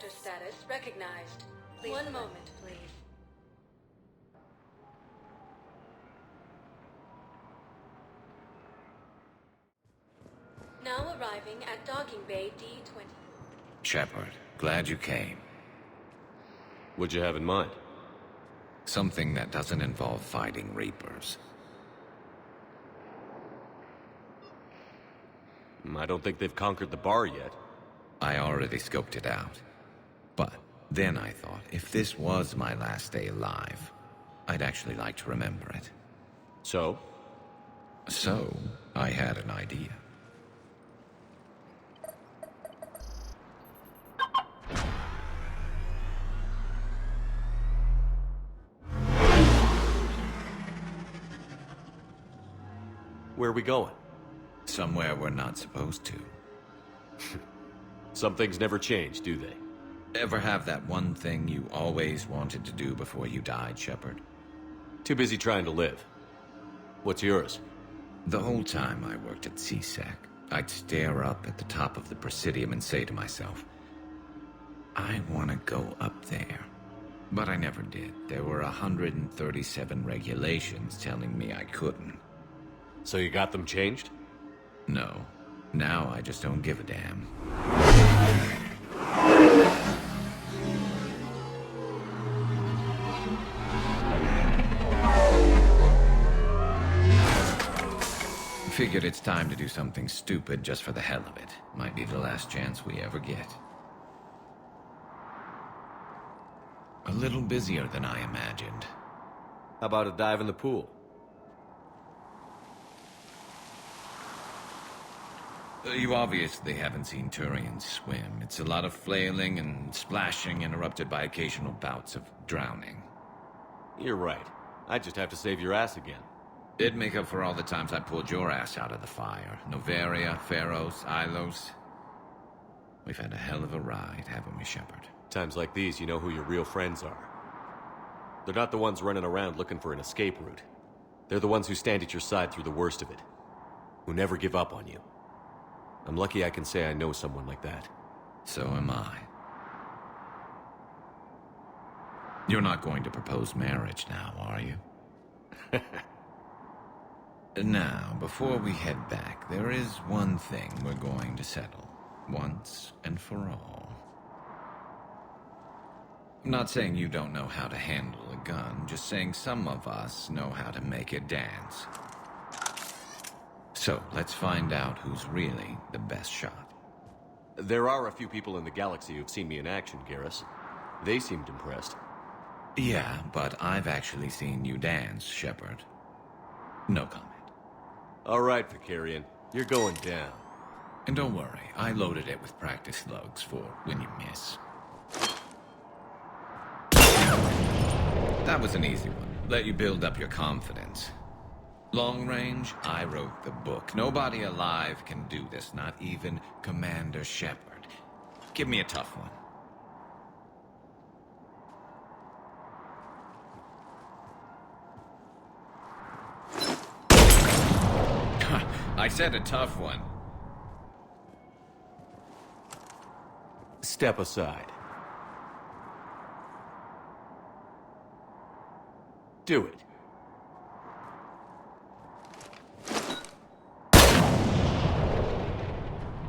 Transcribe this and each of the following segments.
Sector status recognized. One moment, please. Now arriving at Docking Bay D-20. Shepard, glad you came. What'd you have in mind? Something that doesn't involve fighting Reapers. I don't think they've conquered the bar yet. I already scoped it out. But then I thought, if this was my last day alive, I'd actually like to remember it. So? So, I had an idea. Where are we going? Somewhere we're not supposed to. Some things never change, do they? Ever have that one thing you always wanted to do before you died, Shepard? Too busy trying to live. What's yours? The whole time I worked at CSEC, I'd stare up at the top of the Presidium and say to myself, I want to go up there. But I never did. There were 137 regulations telling me I couldn't. So you got them changed? No. Now I just don't give a damn. Figured it's time to do something stupid just for the hell of it. Might be the last chance we ever get. A little busier than I imagined. How about a dive in the pool? You obviously haven't seen Turians swim. It's a lot of flailing and splashing, interrupted by occasional bouts of drowning. You're right. I just have to save your ass again. It'd make up for all the times I pulled your ass out of the fire. Noveria, Pharos, Ilos. We've had a hell of a ride, haven't we, Shepard? Times like these, you know who your real friends are. They're not the ones running around looking for an escape route. They're the ones who stand at your side through the worst of it. Who never give up on you. I'm lucky I can say I know someone like that. So am I. You're not going to propose marriage now, are you? Now, before we head back, there is one thing we're going to settle. Once and for all. I'm not saying you don't know how to handle a gun, just saying some of us know how to make it dance. So, let's find out who's really the best shot. There are a few people in the galaxy who've seen me in action, Garrus. They seemed impressed. Yeah, but I've actually seen you dance, Shepard. No comment. All right, Vicarian. You're going down. And don't worry, I loaded it with practice slugs for when you miss. That was an easy one. Let you build up your confidence. Long range, I wrote the book. Nobody alive can do this, not even Commander Shepard. Give me a tough one. I said a tough one. Step aside. Do it.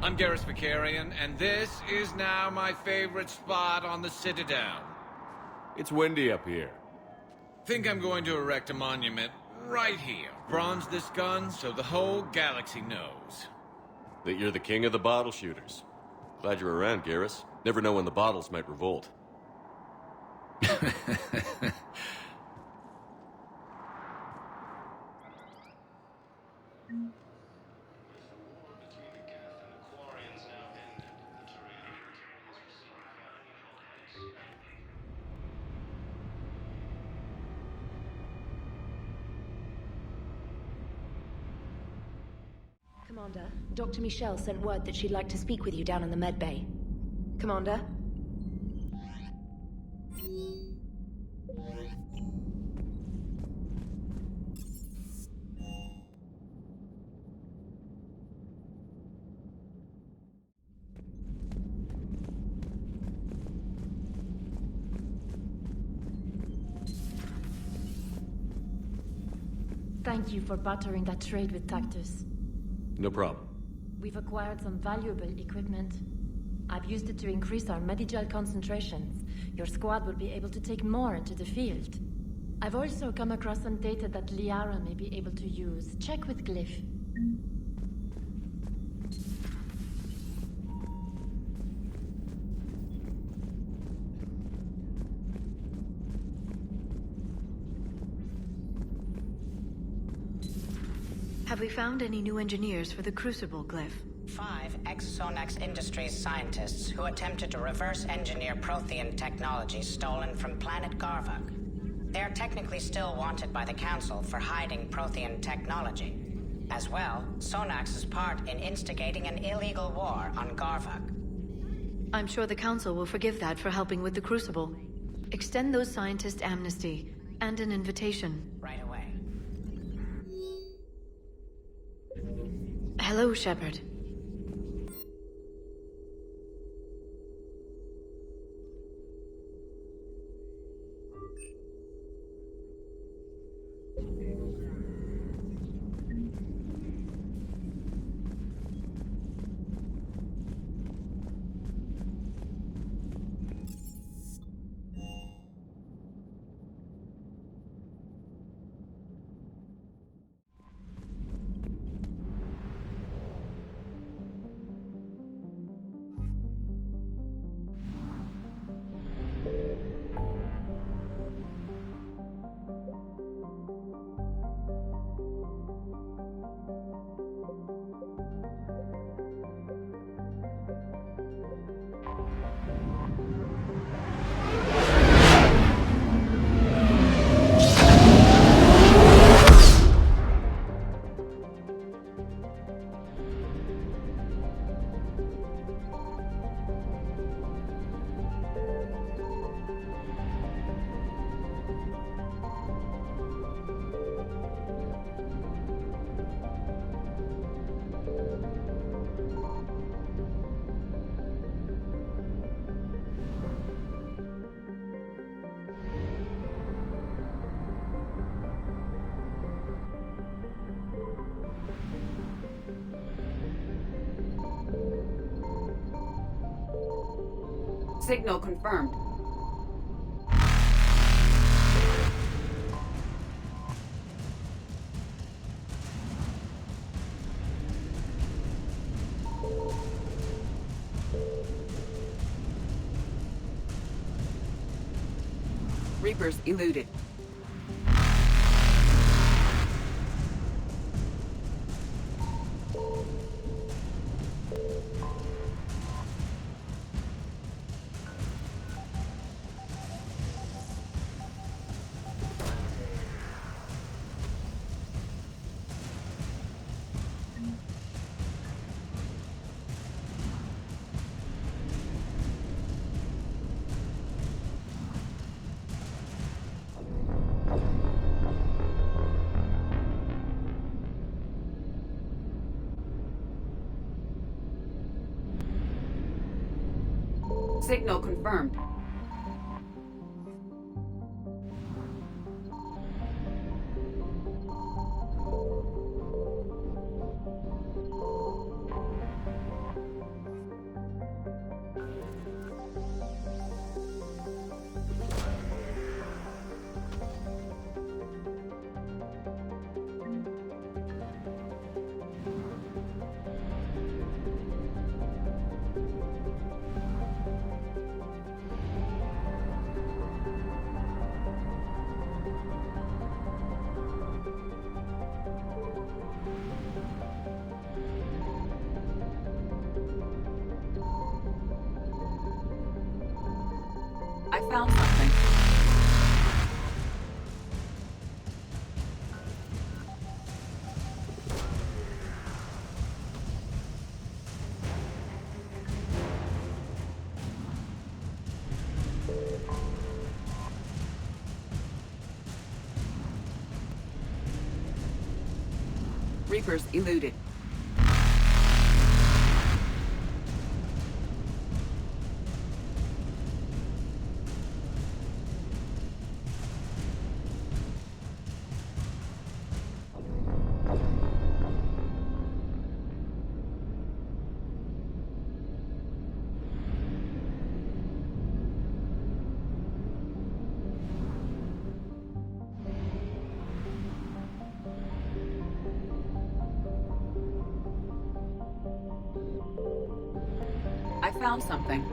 I'm Garrus Vicarian, and this is now my favorite spot on the Citadel. It's windy up here. Think I'm going to erect a monument right here. Bronze this gun so the whole galaxy knows. That you're the king of the bottle shooters. Glad you're around, Garrus. Never know when the bottles might revolt. Commander, Dr. Michelle sent word that she'd like to speak with you down in the med bay. Commander? Thank you for bartering that trade with Tactus. No problem. We've acquired some valuable equipment. I've used it to increase our Medigel concentrations. Your squad will be able to take more into the field. I've also come across some data that Liara may be able to use. Check with Glyph. Have we found any new engineers for the Crucible, Glyph? 5 ex-Sonax Industries scientists who attempted to reverse engineer Prothean technology stolen from planet Garvuk. They are technically still wanted by the Council for hiding Prothean technology. As well, Sonax's part in instigating an illegal war on Garvuk. I'm sure the Council will forgive that for helping with the Crucible. Extend those scientists amnesty, and an invitation. Right away. Hello, Shepard. Signal confirmed. Reapers eluded. Signal confirmed. I found something. Reapers eluded. found something.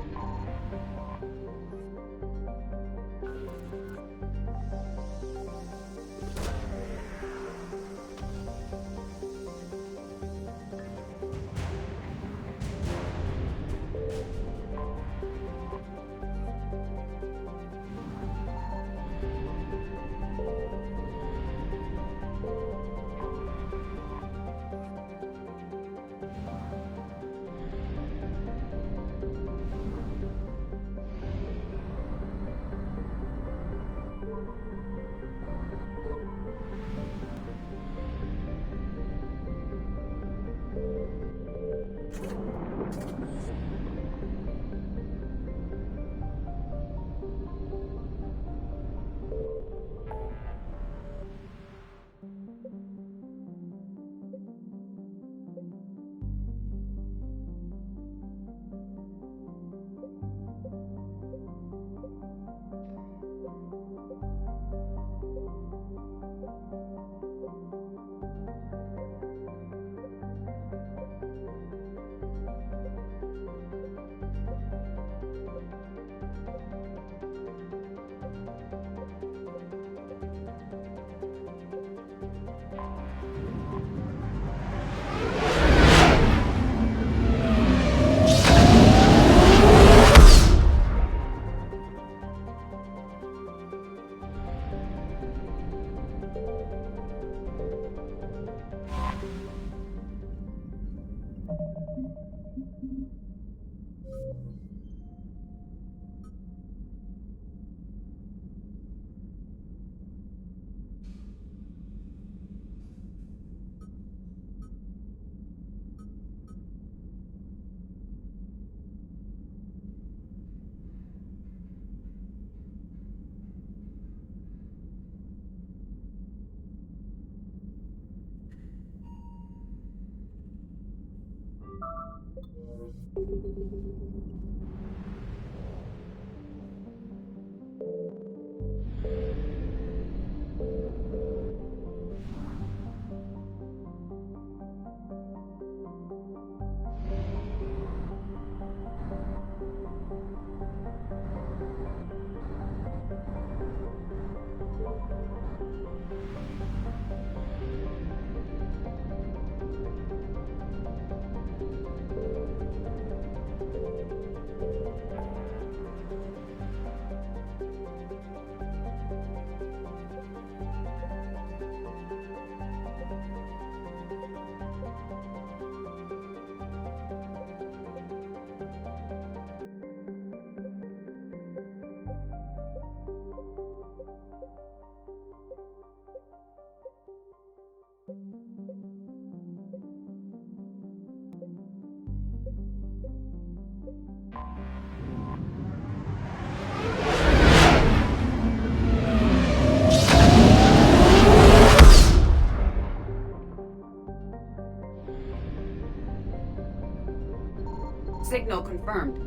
Signal confirmed.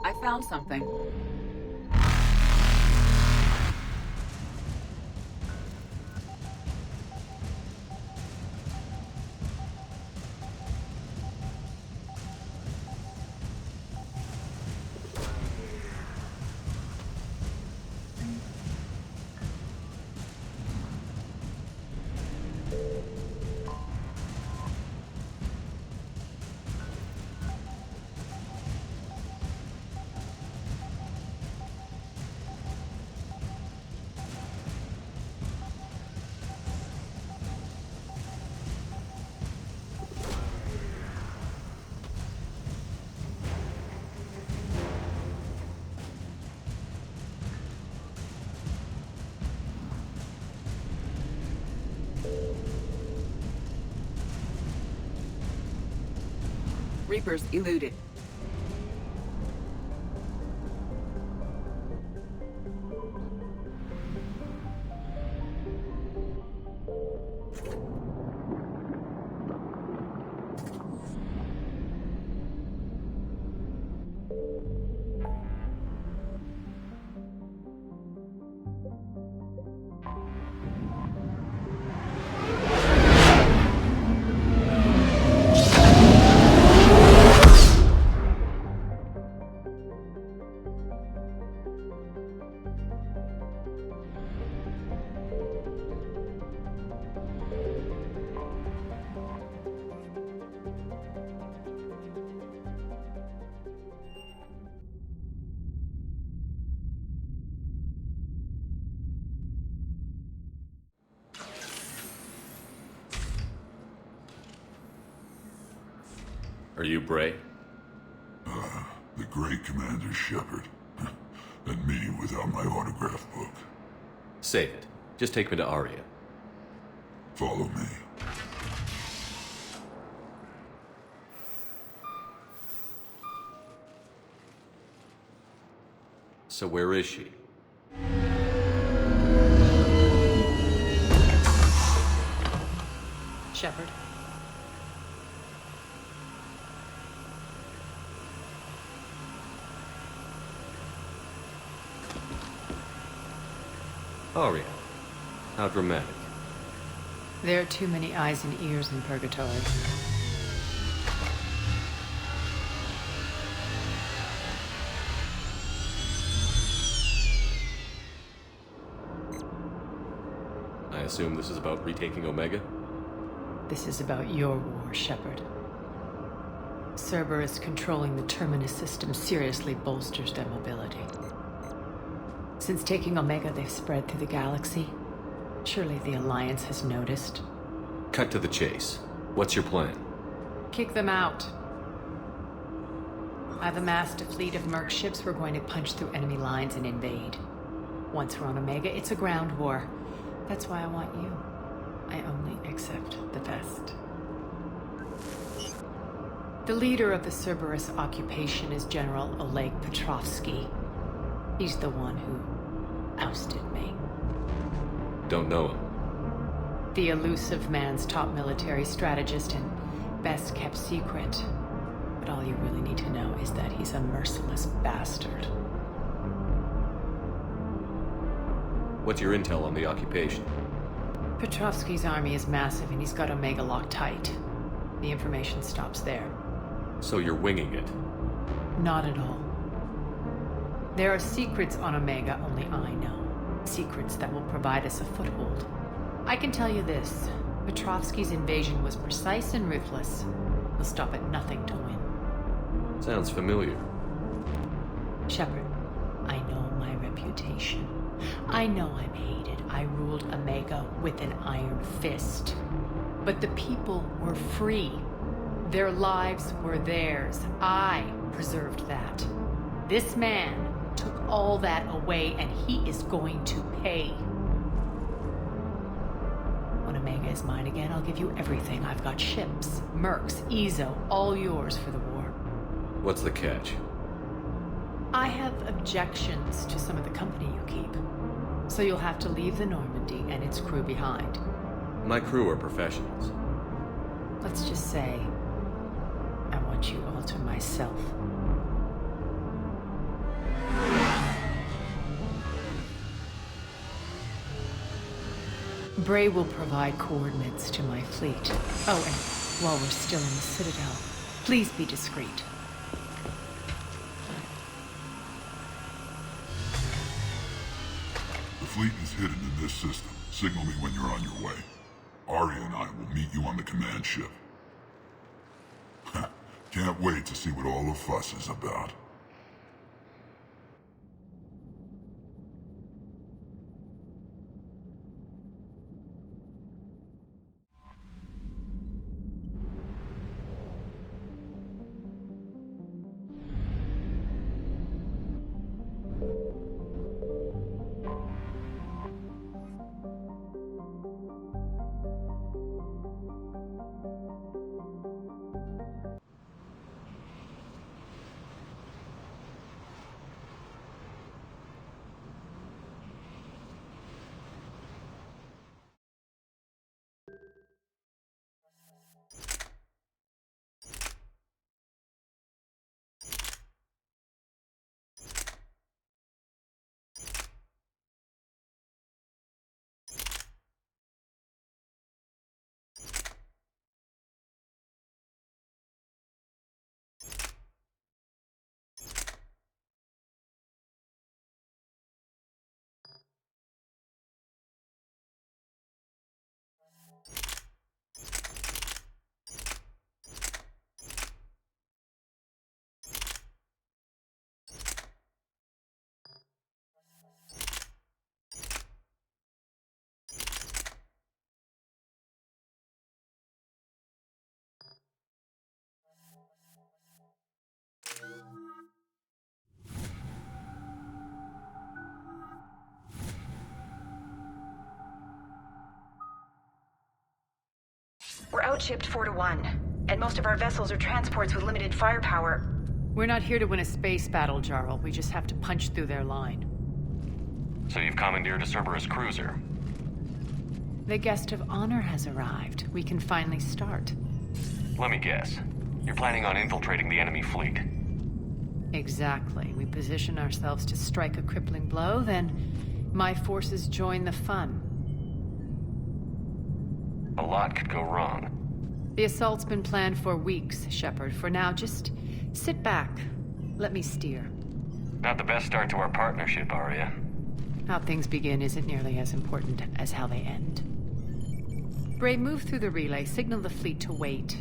I found something. Reapers eluded. Are you Bray? The great Commander Shepard. And me without my autograph book. Save it. Just take me to Aria. Follow me. So where is she? Shepard. Aria. How dramatic. There are too many eyes and ears in Purgatory. I assume this is about retaking Omega? This is about your war, Shepard. Cerberus controlling the Terminus system seriously bolsters their mobility. Since taking Omega, they've spread through the galaxy. Surely the Alliance has noticed. Cut to the chase. What's your plan? Kick them out. I've amassed a fleet of merc ships. We're going to punch through enemy lines and invade. Once we're on Omega, it's a ground war. That's why I want you. I only accept the best. The leader of the Cerberus occupation is General Oleg Petrovsky. He's the one who ousted me. Don't know him. The elusive man's top military strategist and best kept secret. But all you really need to know is that he's a merciless bastard. What's your intel on the occupation? Petrovsky's army is massive and he's got Omega locked tight. The information stops there. So you're winging it? Not at all. There are secrets on Omega only I know. Secrets that will provide us a foothold. I can tell you this. Petrovsky's invasion was precise and ruthless. He'll stop at nothing to win. Sounds familiar. Shepard, I know my reputation. I know I'm hated. I ruled Omega with an iron fist. But the people were free. Their lives were theirs. I preserved that. This man took all that away, and he is going to pay. When Omega is mine again, I'll give you everything. I've got ships, mercs, Ezo, all yours for the war. What's the catch? I have objections to some of the company you keep. So you'll have to leave the Normandy and its crew behind. My crew are professionals. Let's just say, I want you all to myself. Bray will provide coordinates to my fleet. Oh, and while we're still in the Citadel, please be discreet. The fleet is hidden in this system. Signal me when you're on your way. Arya and I will meet you on the command ship. Can't wait to see what all the fuss is about. We're outshipped 4-1, and most of our vessels are transports with limited firepower. We're not here to win a space battle, Jarl. We just have to punch through their line. So you've commandeered a Cerberus cruiser. The guest of honor has arrived. We can finally start. Let me guess. You're planning on infiltrating the enemy fleet. Exactly. We position ourselves to strike a crippling blow, then my forces join the fun. A lot could go wrong. The assault's been planned for weeks, Shepard. For now, just sit back. Let me steer. Not the best start to our partnership, Arya. How things begin isn't nearly as important as how they end. Bray, move through the relay. Signal the fleet to wait.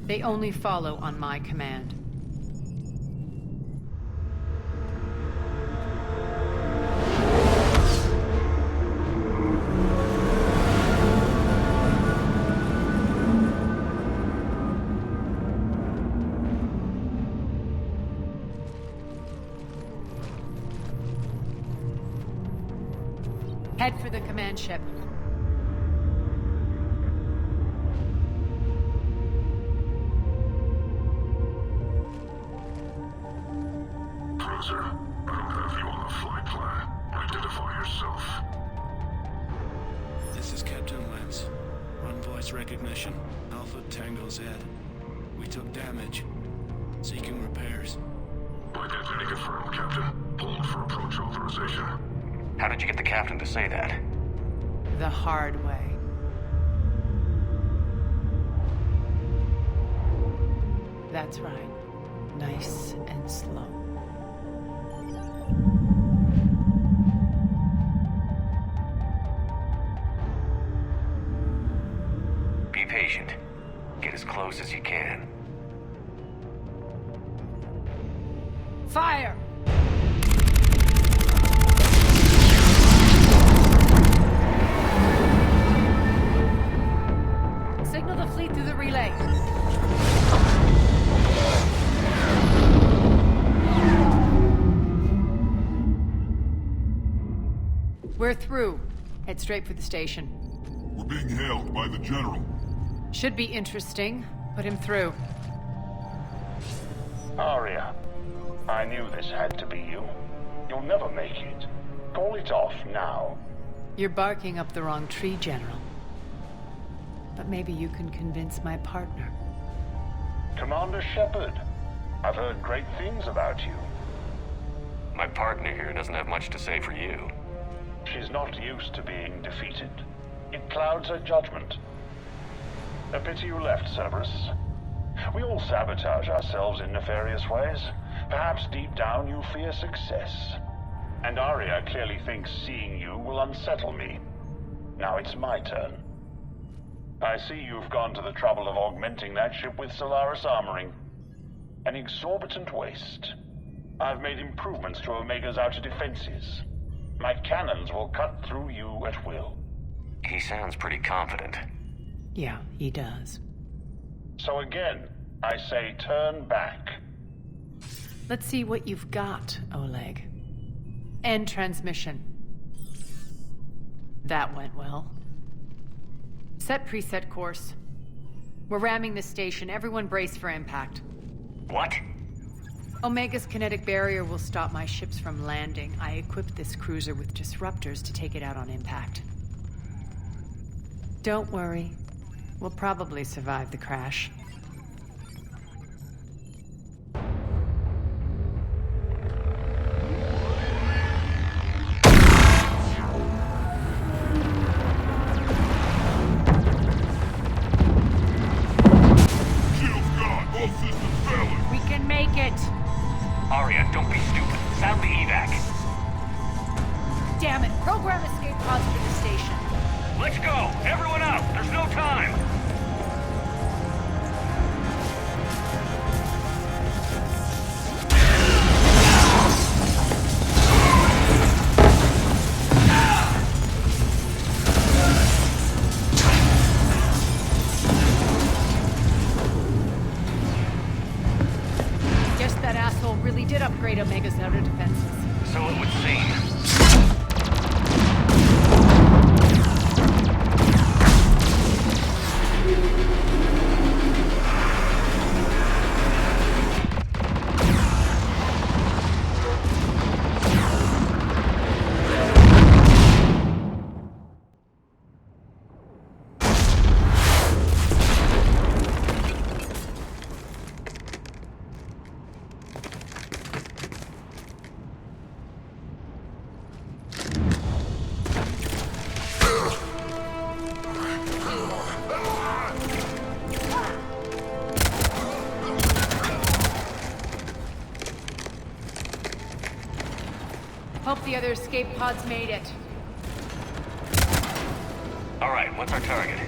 They only follow on my command. Head for the command ship. Cruiser, I don't have you on the flight plan. Identify yourself. This is Captain Lentz. Run voice recognition. Alpha Tango Z. We took damage. Seeking repairs. Identity confirmed, Captain. Hold for approach authorization. How did you get the captain to say that? The hard way. That's right. Nice and slow. Be patient. Get as close as you can. Fire! Signal the fleet through the relay. We're through. Head straight for the station. We're being hailed by the General. Should be interesting. Put him through. Arya, I knew this had to be you. You'll never make it. Call it off now. You're barking up the wrong tree, General. But maybe you can convince my partner. Commander Shepard, I've heard great things about you. My partner here doesn't have much to say for you. She's not used to being defeated. It clouds her judgment. A pity you left, Cerberus. We all sabotage ourselves in nefarious ways. Perhaps deep down you fear success. And Arya clearly thinks seeing you will unsettle me. Now it's my turn. I see you've gone to the trouble of augmenting that ship with Solaris armoring. An exorbitant waste. I've made improvements to Omega's outer defenses. My cannons will cut through you at will. He sounds pretty confident. Yeah, he does. So again, I say turn back. Let's see what you've got, Oleg. End transmission. That went well. Set preset course. We're ramming the station. Everyone brace for impact. What? Omega's kinetic barrier will stop my ships from landing. I equipped this cruiser with disruptors to take it out on impact. Don't worry. We'll probably survive the crash. We can make it! Arya, don't be stupid. Sound the evac. Damn it! Program escape pods for the station. Let's go! Everyone out! There's no time! Guess that asshole really did upgrade Omega's outer defenses. So it would seem. Hope the other escape pods made it. Alright, what's our target?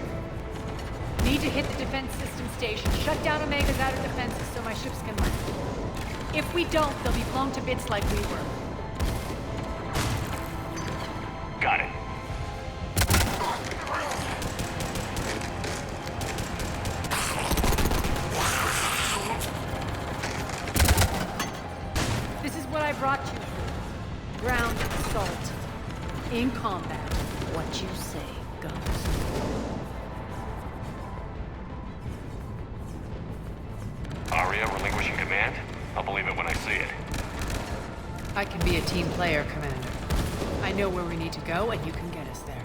Need to hit the defense system station. Shut down Omega's outer defenses so my ships can land. If we don't, they'll be blown to bits like we were. Got it. This is what I brought you for. Ground assault. In combat, what you say goes. Aria relinquishing command? I'll believe it when I see it. I can be a team player, Commander. I know where we need to go, and you can get us there.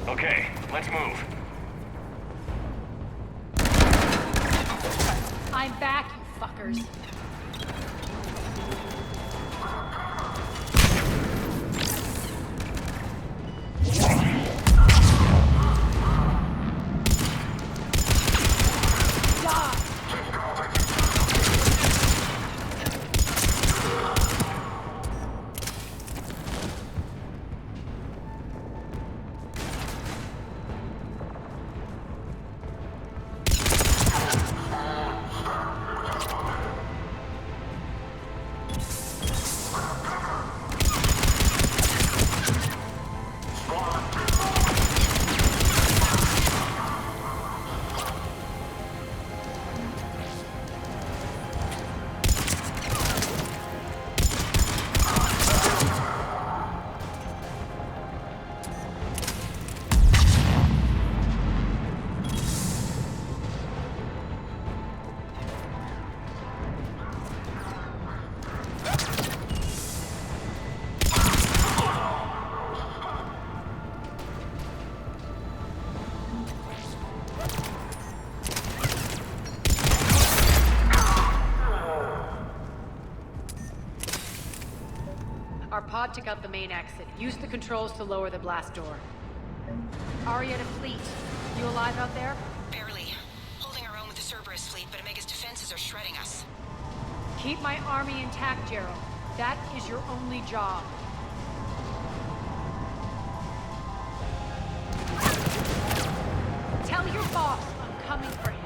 Okay, let's move. I'm back, you fuckers. Our pod took out the main exit. Use the controls to lower the blast door. Aria to fleet. You alive out there? Barely. Holding our own with the Cerberus fleet, but Omega's defenses are shredding us. Keep my army intact, Gerald. That is your only job. Tell your boss I'm coming for him.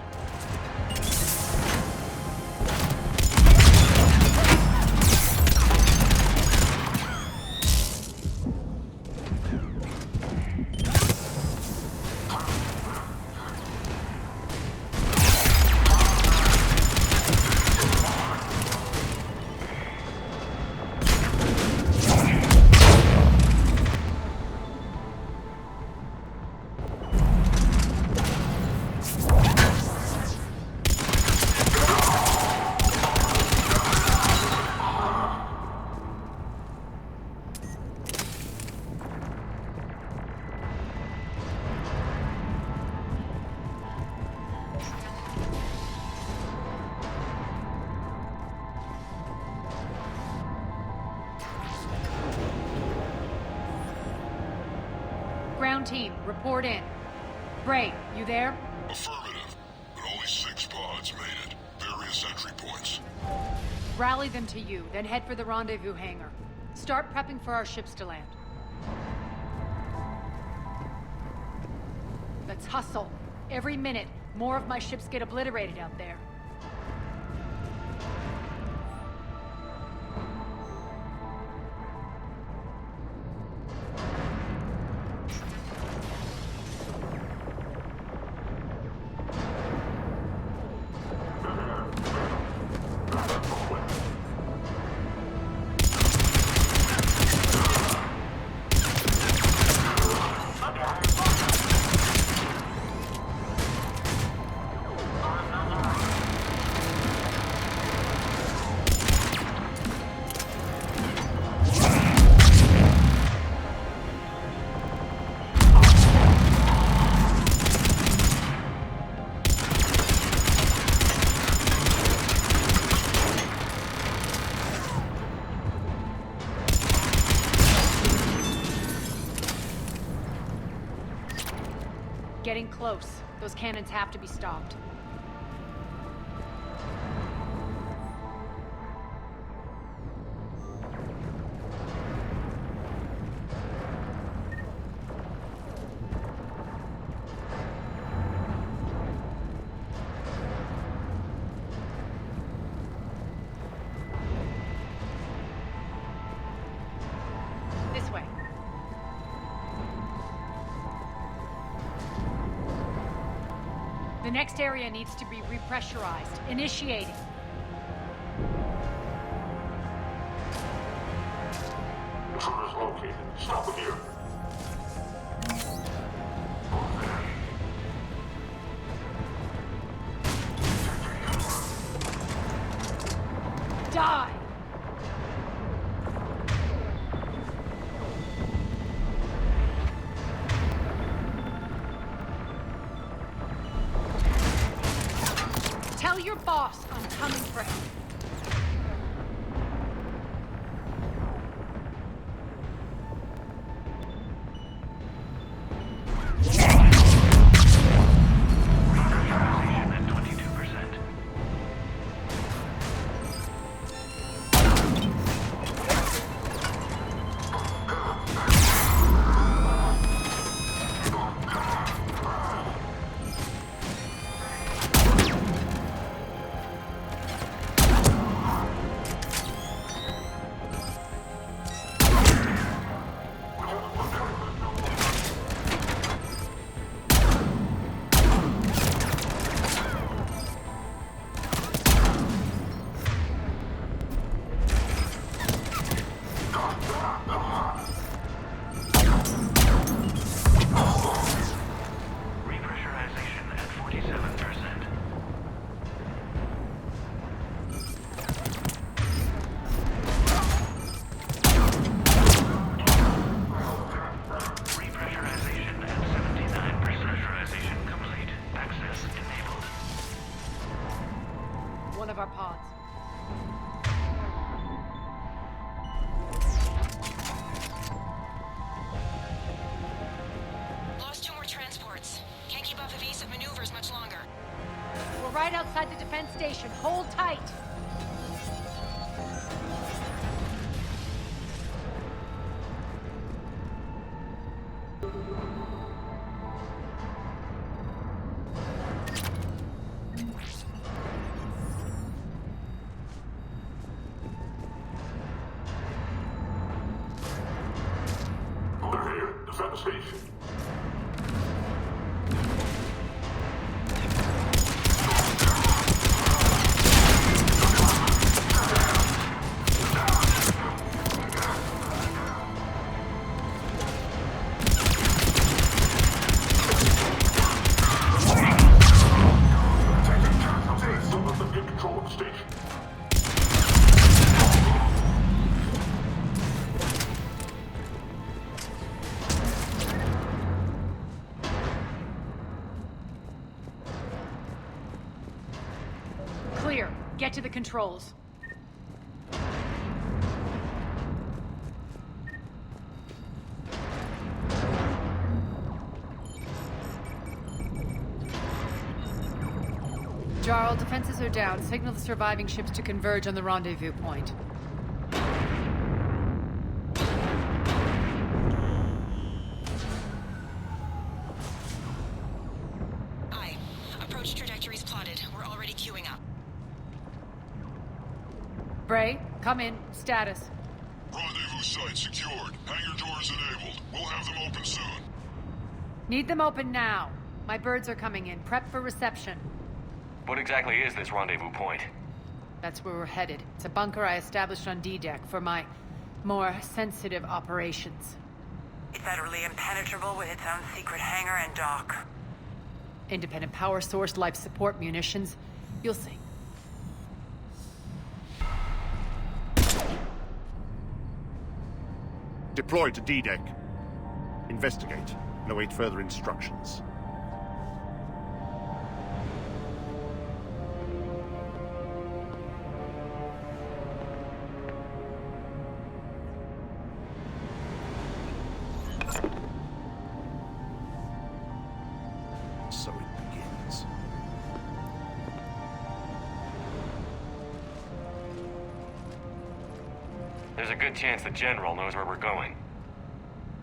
Ground team, report in. Bray, you there? Affirmative, but only 6 pods made it. Various entry points. Rally them to you, then head for the rendezvous hangar. Start prepping for our ships to land. Let's hustle. Every minute, more of my ships get obliterated out there. Getting close. Those cannons have to be stopped. The next area needs to be repressurized. Initiating. Intruders located. Stop them here. Die! Tell your boss I'm coming for him. One of our pods. Lost 2 more transports. Can't keep up evasive maneuvers much longer. We're right outside the defense station. Hold tight. They're here. Defend the station. Don't let them get control of the station. Clear. Get to the controls. Jarl, defenses are down. Signal the surviving ships to converge on the rendezvous point. Aye. Approach trajectories plotted. We're already queuing up. Bray, come in. Status. Rendezvous site secured. Hangar doors enabled. We'll have them open soon. Need them open now. My birds are coming in. Prep for reception. What exactly is this rendezvous point? That's where we're headed. It's a bunker I established on D-Deck for my more sensitive operations. It's utterly impenetrable with its own secret hangar and dock. Independent power source, life support, munitions. You'll see. Deploy to D-Deck. Investigate and await further instructions. So it begins. There's a good chance the General knows where we're going.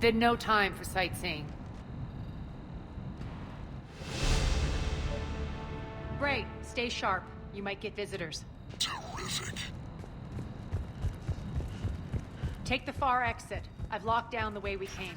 Then no time for sightseeing. Bray, stay sharp. You might get visitors. Terrific. Take the far exit. I've locked down the way we came.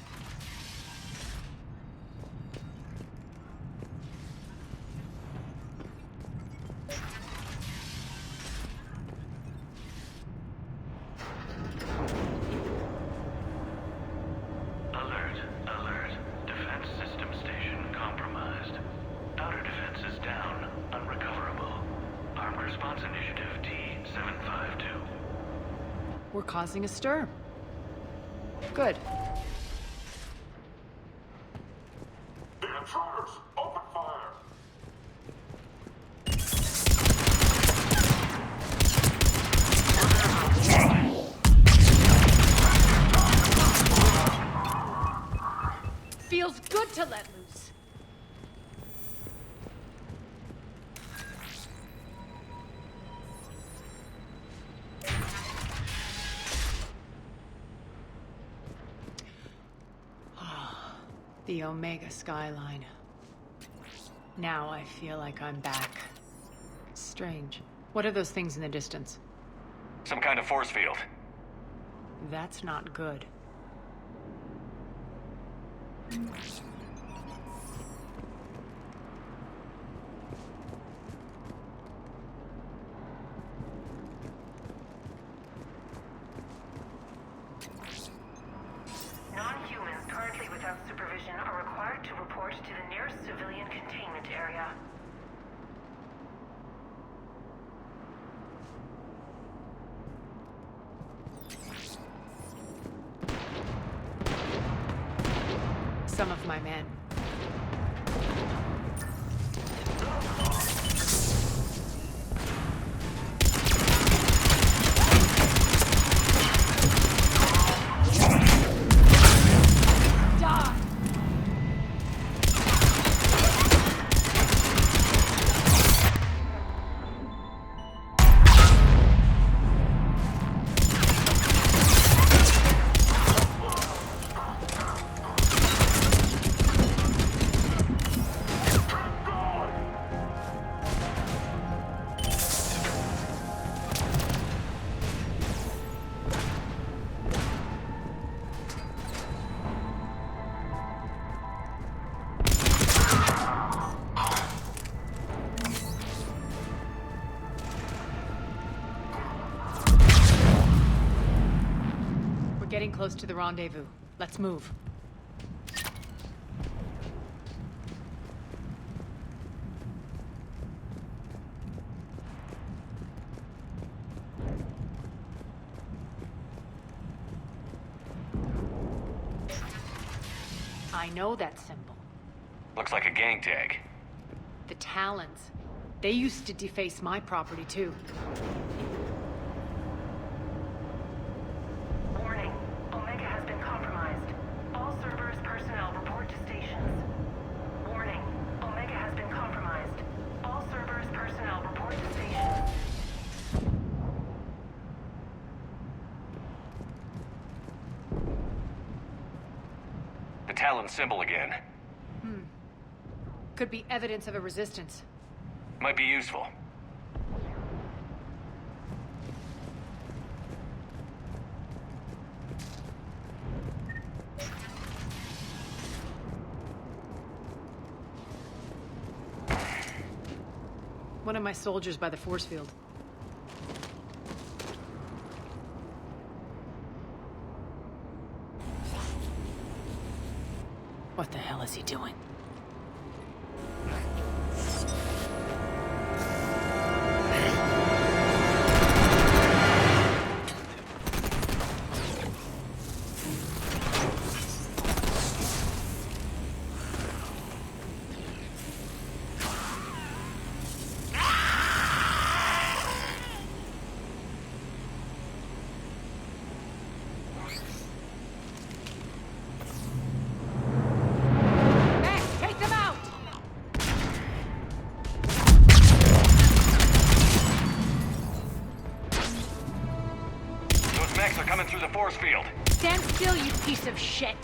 We're causing a stir. Good. The intruders! Open fire! Feels good to let loose. The Omega skyline. Now I feel like I'm back. Strange. What are those things in the distance? Some kind of force field. That's not good. Non-humans currently without supervision are required to report to the nearest civilian containment area. Some of my men. Getting close to the rendezvous. Let's move. I know that symbol. Looks like a gang tag. The Talons. They used to deface my property too. Talon symbol again. Could be evidence of a resistance. Might be useful. One of my soldiers by the force field. What the hell is he doing? Through the force field. Stand still, you piece of shit.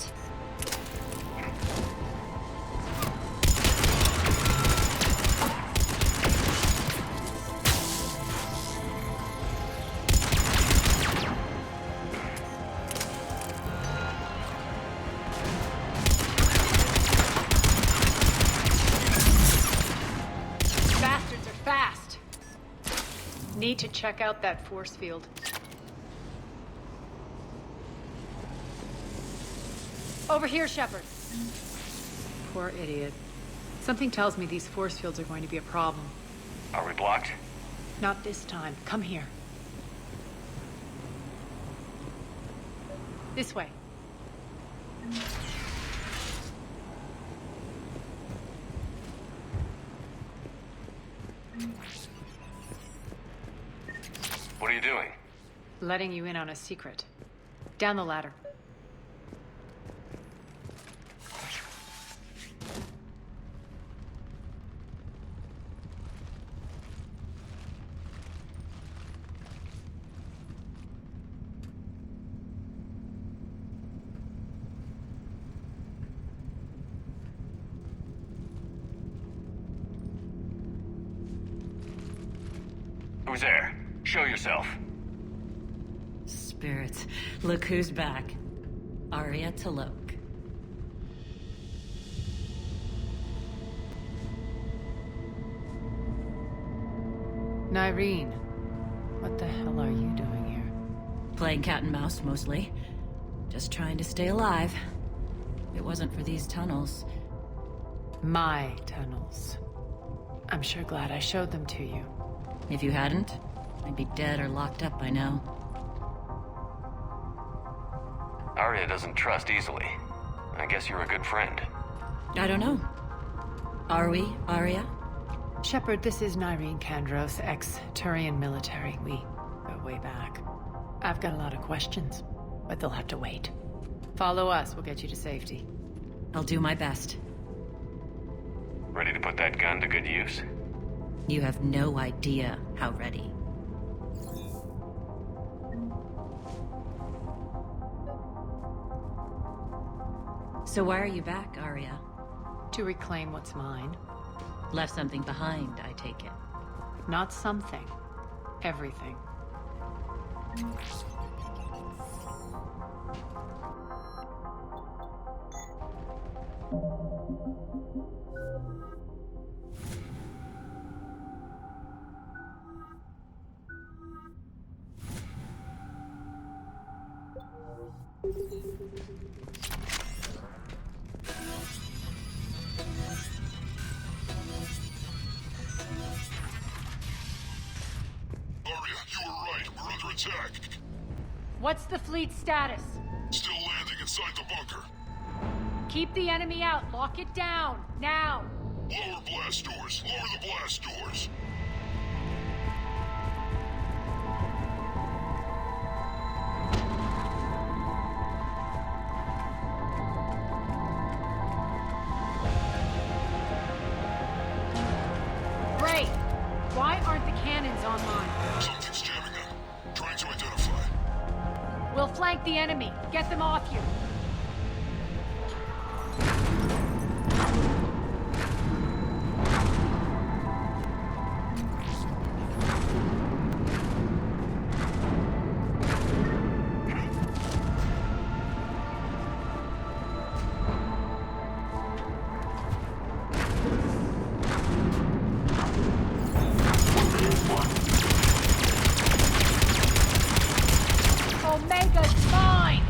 Bastards are fast. Need to check out that force field. Over here, Shepard. Poor idiot. Something tells me these force fields are going to be a problem. Are we blocked? Not this time. Come here. This way. What are you doing? Letting you in on a secret. Down the ladder. Who's there? Show yourself. Spirits, look who's back. Arya Talok. Nyreen, what the hell are you doing here? Playing cat and mouse, mostly. Just trying to stay alive. If it wasn't for these tunnels. My tunnels. I'm sure glad I showed them to you. If you hadn't, I'd be dead or locked up by now. Arya doesn't trust easily. I guess you're a good friend. I don't know. Are we, Arya? Shepard, this is Nyreen Kandros, ex-Turian military. We go way back. I've got a lot of questions, but they'll have to wait. Follow us, we'll get you to safety. I'll do my best. Ready to put that gun to good use? You have no idea how ready. So why are you back, Arya? To reclaim what's mine. Left something behind, I take it. Not something. Everything. What's the fleet status? Still landing inside the bunker. Keep the enemy out. Lock it down. Now. Lower blast doors. Lower the blast doors. Great. Why aren't the cannons online? Something's jamming them. Trying to identify. We'll flank the enemy. Get them off you. Omega's mine!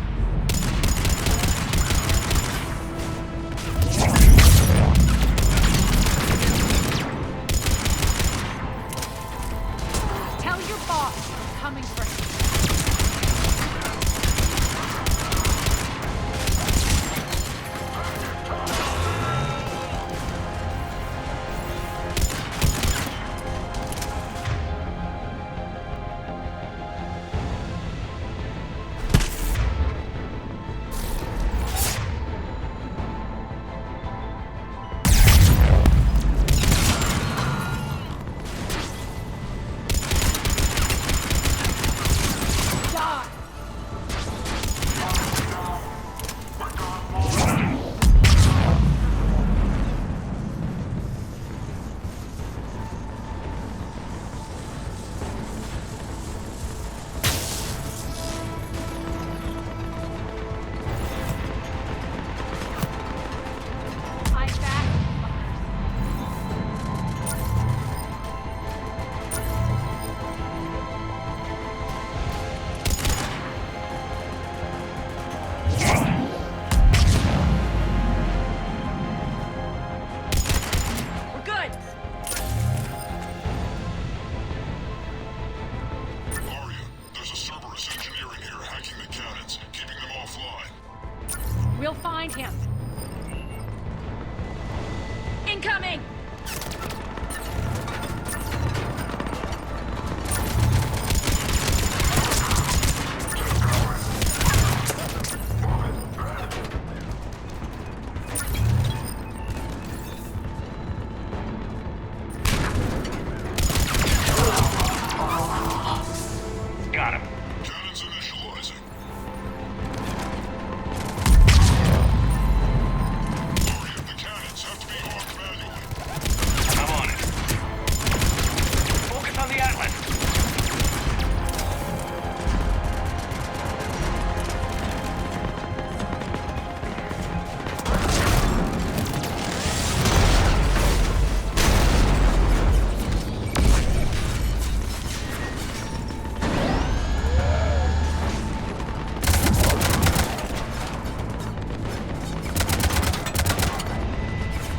We'll find him. Incoming! Got him. Cannons initializing. Hurry, the cannons have to be armed manually. I'm on it. Focus on the Atlas.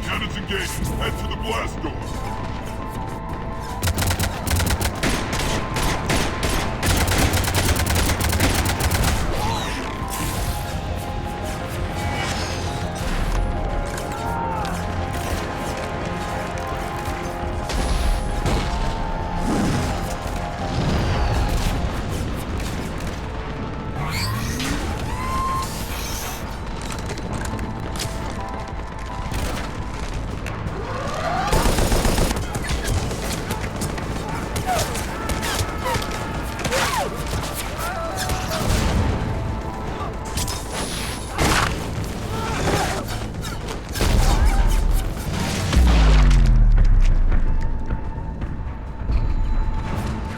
Cannons engaged. Head to the blast door.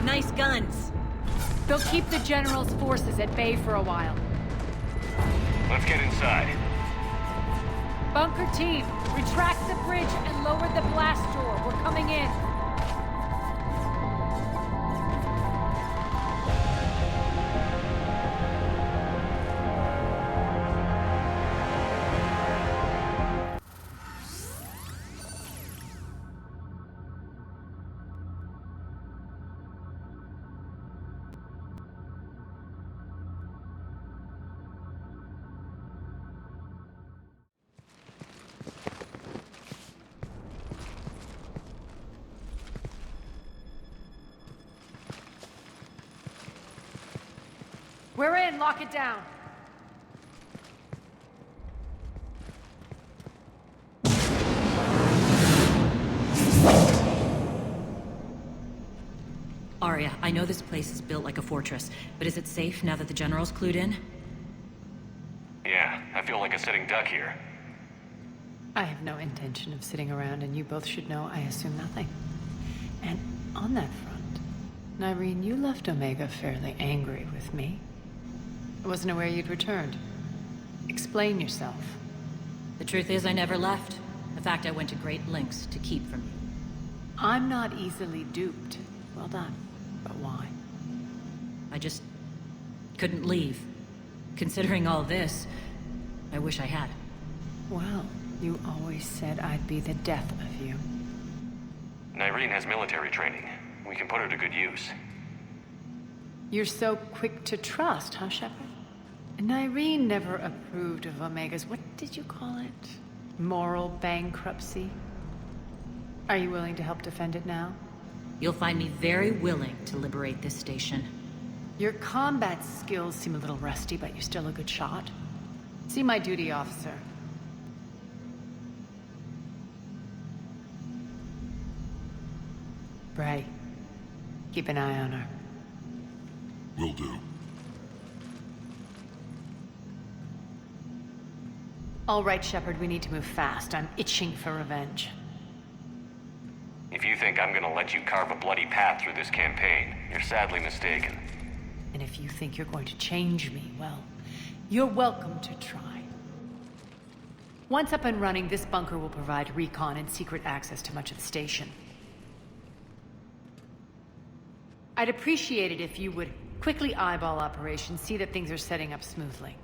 Nice guns. They'll keep the General's forces at bay for a while. Let's get inside. Bunker team, retract the bridge and lower the blast door. We're coming in. We're in. Lock it down. Arya, I know this place is built like a fortress, but is it safe now that the General's clued in? Yeah, I feel like a sitting duck here. I have no intention of sitting around, and you both should know I assume nothing. And on that front, Nyreen, you left Omega fairly angry with me. I wasn't aware you'd returned. Explain yourself. The truth is I never left. In fact, I went to great lengths to keep from you. I'm not easily duped. Well done. But why? I just couldn't leave. Considering all this, I wish I had. Well, you always said I'd be the death of you. Nyreen has military training. We can put her to good use. You're so quick to trust, huh, Shepard? Nyreen never approved of Omega's, what did you call it? Moral bankruptcy? Are you willing to help defend it now? You'll find me very willing to liberate this station. Your combat skills seem a little rusty, but you're still a good shot. See my duty officer. Bray, keep an eye on her. Will do. All right, Shepard, we need to move fast. I'm itching for revenge. If you think I'm gonna let you carve a bloody path through this campaign, you're sadly mistaken. And if you think you're going to change me, well, you're welcome to try. Once up and running, this bunker will provide recon and secret access to much of the station. I'd appreciate it if you would quickly eyeball operations, see that things are setting up smoothly.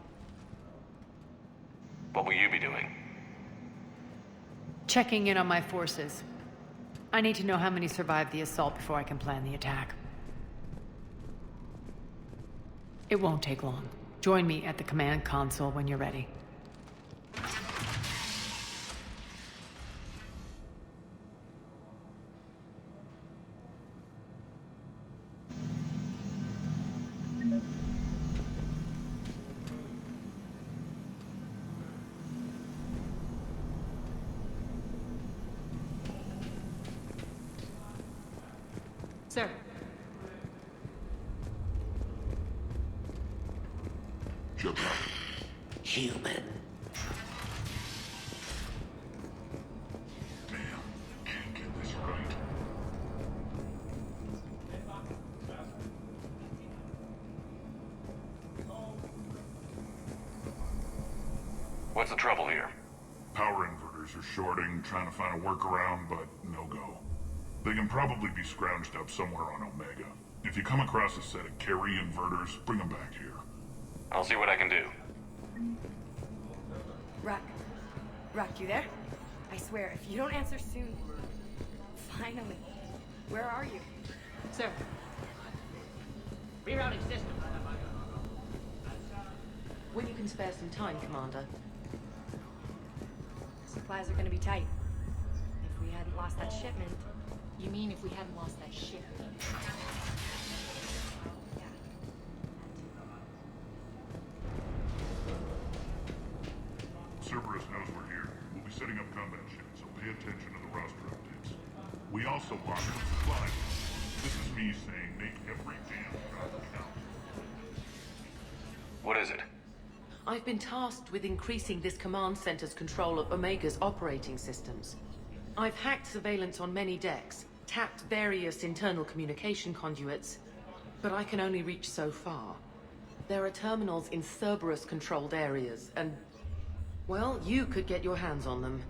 What will you be doing? Checking in on my forces. I need to know how many survived the assault before I can plan the attack. It won't take long. Join me at the command console when you're ready. Sir. Human. What's the trouble here? Power inverters are shorting, trying to find a workaround, but no go. They can probably be scrounged up somewhere on Omega. If you come across a set of carry inverters, bring them back here. I'll see what I can do. Rock. Rock, you there? I swear, if you don't answer soon... Finally. Where are you? Sir. Rerouting system. When you can spare some time, Commander. Supplies are gonna be tight. If we hadn't lost that shipment... You mean if we hadn't lost that shipment? Cerberus knows we're here. We'll be setting up combat ships, so pay attention to the roster updates. We also lost some supplies. This is me saying make every damn shot count. What is it? I've been tasked with increasing this command center's control of Omega's operating systems. I've hacked surveillance on many decks, tapped various internal communication conduits, but I can only reach so far. There are terminals in Cerberus-controlled areas, and... well, you could get your hands on them.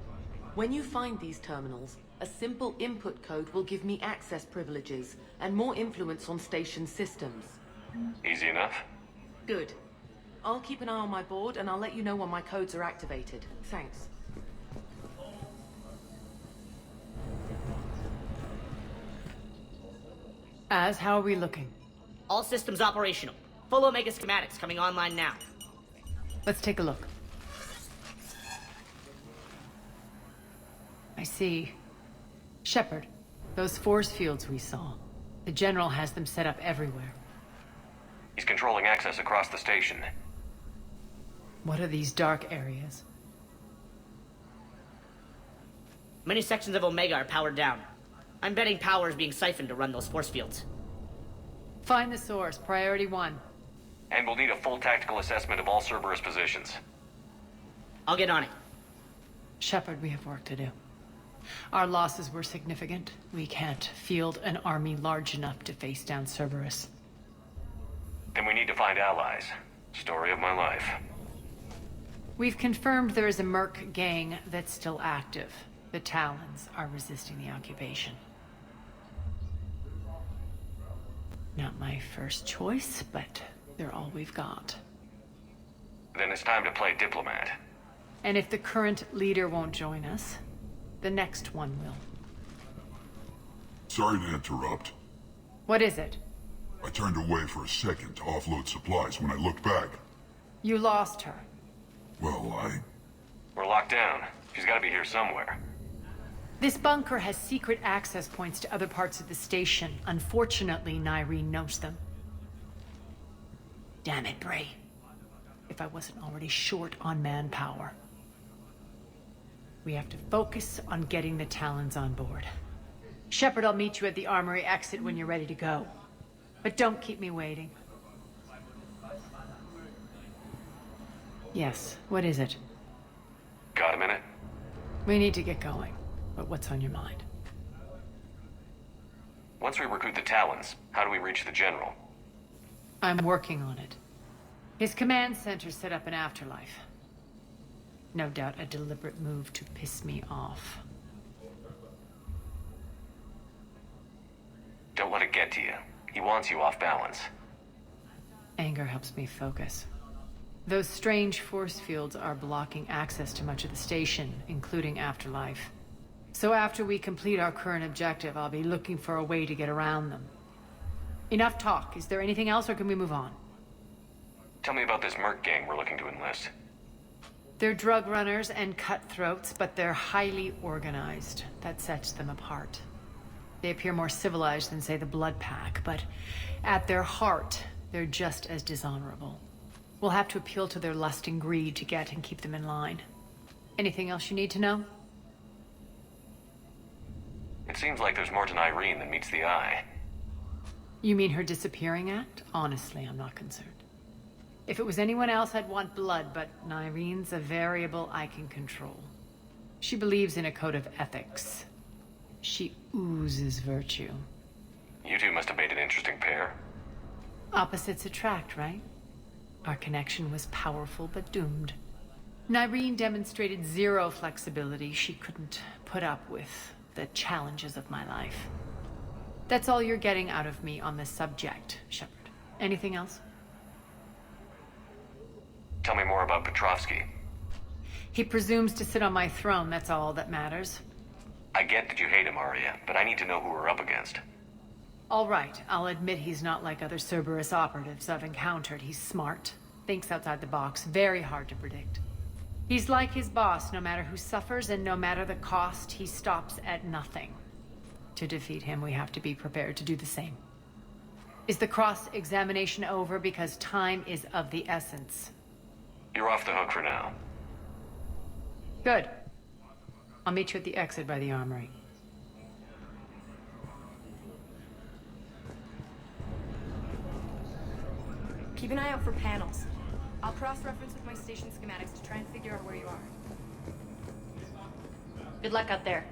When you find these terminals, a simple input code will give me access privileges and more influence on station systems. Easy enough? Good. I'll keep an eye on my board, and I'll let you know when my codes are activated. Thanks. How are we looking? All systems operational. Full Omega schematics coming online now. Let's take a look. I see. Shepard, those force fields we saw. The General has them set up everywhere. He's controlling access across the station. What are these dark areas? Many sections of Omega are powered down. I'm betting power is being siphoned to run those force fields. Find the source, priority 1. And we'll need a full tactical assessment of all Cerberus positions. I'll get on it. Shepard, we have work to do. Our losses were significant. We can't field an army large enough to face down Cerberus. Then we need to find allies. Story of my life. We've confirmed there is a Merc gang that's still active. The Talons are resisting the occupation. Not my first choice, but they're all we've got. Then it's time to play diplomat. And if the current leader won't join us, the next one will. Sorry to interrupt. What is it? I turned away for a second to offload supplies. When I looked back... You lost her. Well, We're locked down. She's gotta be here somewhere. This bunker has secret access points to other parts of the station. Unfortunately, Nyreen knows them. Damn it, Bray. If I wasn't already short on manpower. We have to focus on getting the Talons on board. Shepard, I'll meet you at the armory exit when you're ready to go. But don't keep me waiting. Yes, what is it? Got a minute? We need to get going. But what's on your mind? Once we recruit the Talons, how do we reach the General? I'm working on it. His command center set up an afterlife. No doubt a deliberate move to piss me off. Don't let it get to you. He wants you off balance. Anger helps me focus. Those strange force fields are blocking access to much of the station, including afterlife. So after we complete our current objective, I'll be looking for a way to get around them. Enough talk. Is there anything else, or can we move on? Tell me about this Merc gang we're looking to enlist. They're drug runners and cutthroats, but they're highly organized. That sets them apart. They appear more civilized than, say, the Blood Pack, but at their heart, they're just as dishonorable. We'll have to appeal to their lust and greed to get and keep them in line. Anything else you need to know? It seems like there's more to Irene than meets the eye. You mean her disappearing act? Honestly, I'm not concerned. If it was anyone else, I'd want blood, but Irene's a variable I can control. She believes in a code of ethics. She oozes virtue. You two must have made an interesting pair. Opposites attract, right? Our connection was powerful but doomed. Irene demonstrated zero flexibility. She couldn't put up with the challenges of my life. That's all you're getting out of me on this subject, Shepard. Anything else? Tell me more about Petrovsky. He presumes to sit on my throne, that's all that matters. I get that you hate him, Arya, but I need to know who we're up against. All right, I'll admit he's not like other Cerberus operatives I've encountered. He's smart, thinks outside the box, very hard to predict. He's like his boss, no matter who suffers and no matter the cost, he stops at nothing. To defeat him, we have to be prepared to do the same. Is the cross-examination over? Because time is of the essence. You're off the hook for now. Good. I'll meet you at the exit by the armory. Keep an eye out for panels. I'll cross-reference with my station schematics to try and figure out where you are. Good luck out there.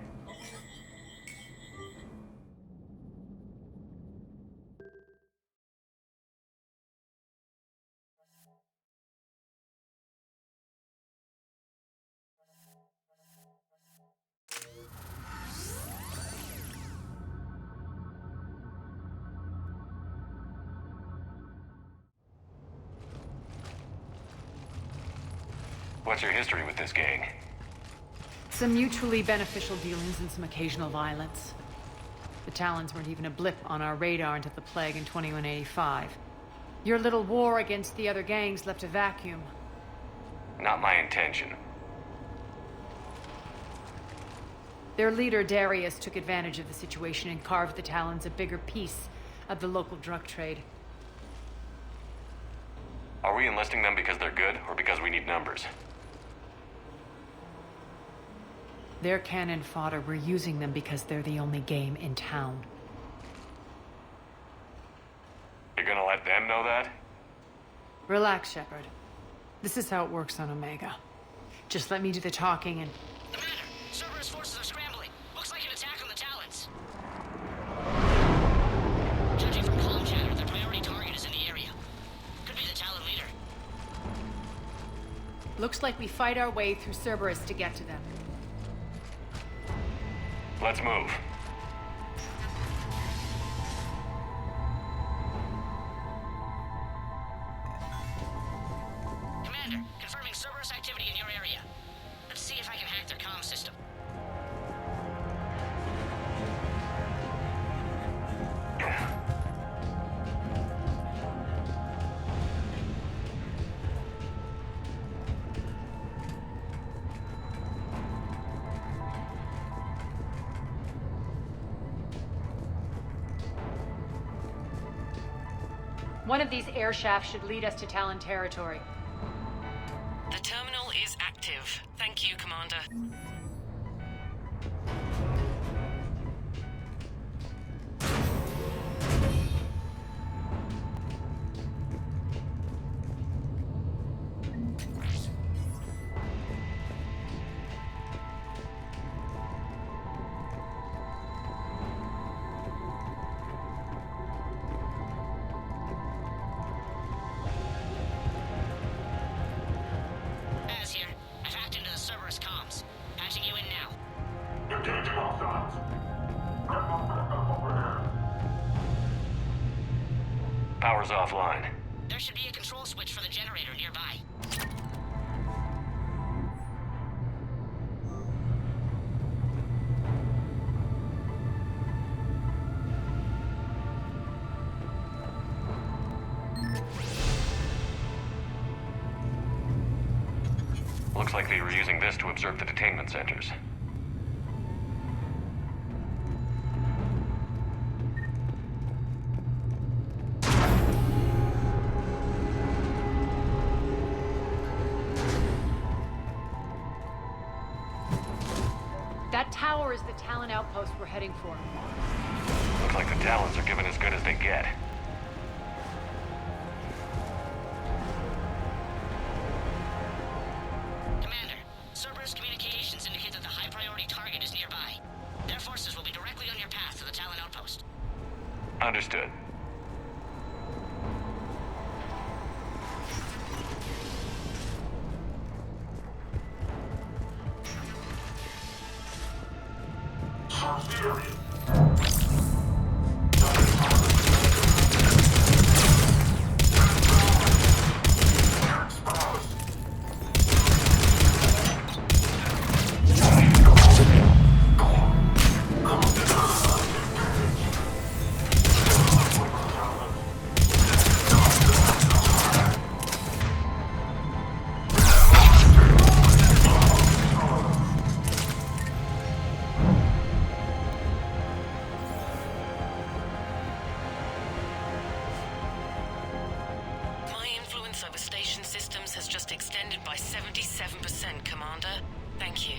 What's your history with this gang? Some mutually beneficial dealings and some occasional violence. The Talons weren't even a blip on our radar until the plague in 2185. Your little war against the other gangs left a vacuum. Not my intention. Their leader, Darius, took advantage of the situation and carved the Talons a bigger piece of the local drug trade. Are we enlisting them because they're good, or because we need numbers? They're cannon fodder. We're using them because they're the only game in town. You're gonna let them know that? Relax, Shepard. This is how it works on Omega. Just let me do the talking and... Commander, Cerberus forces are scrambling. Looks like an attack on the Talons. Judging from comm chatter, their priority target is in the area. Could be the Talon leader. Looks like we fight our way through Cerberus to get to them. Let's move. Commander, confirming Cerberus activity in your area. Let's see if I can hack their comm system. One of these air shafts should lead us to Talon territory. The terminal is active. Thank you, Commander. Power's offline. There should be a control switch for the generator nearby. Looks like they were using this to observe the detainment centers. That tower is the Talon outpost we're heading for. Looks like the Talons are giving as good as they get. Commander, Cerberus communications indicate that the high-priority target is nearby. Their forces will be directly on your path to the Talon outpost. Understood. My influence over station systems has just extended by 77%, Commander. Thank you.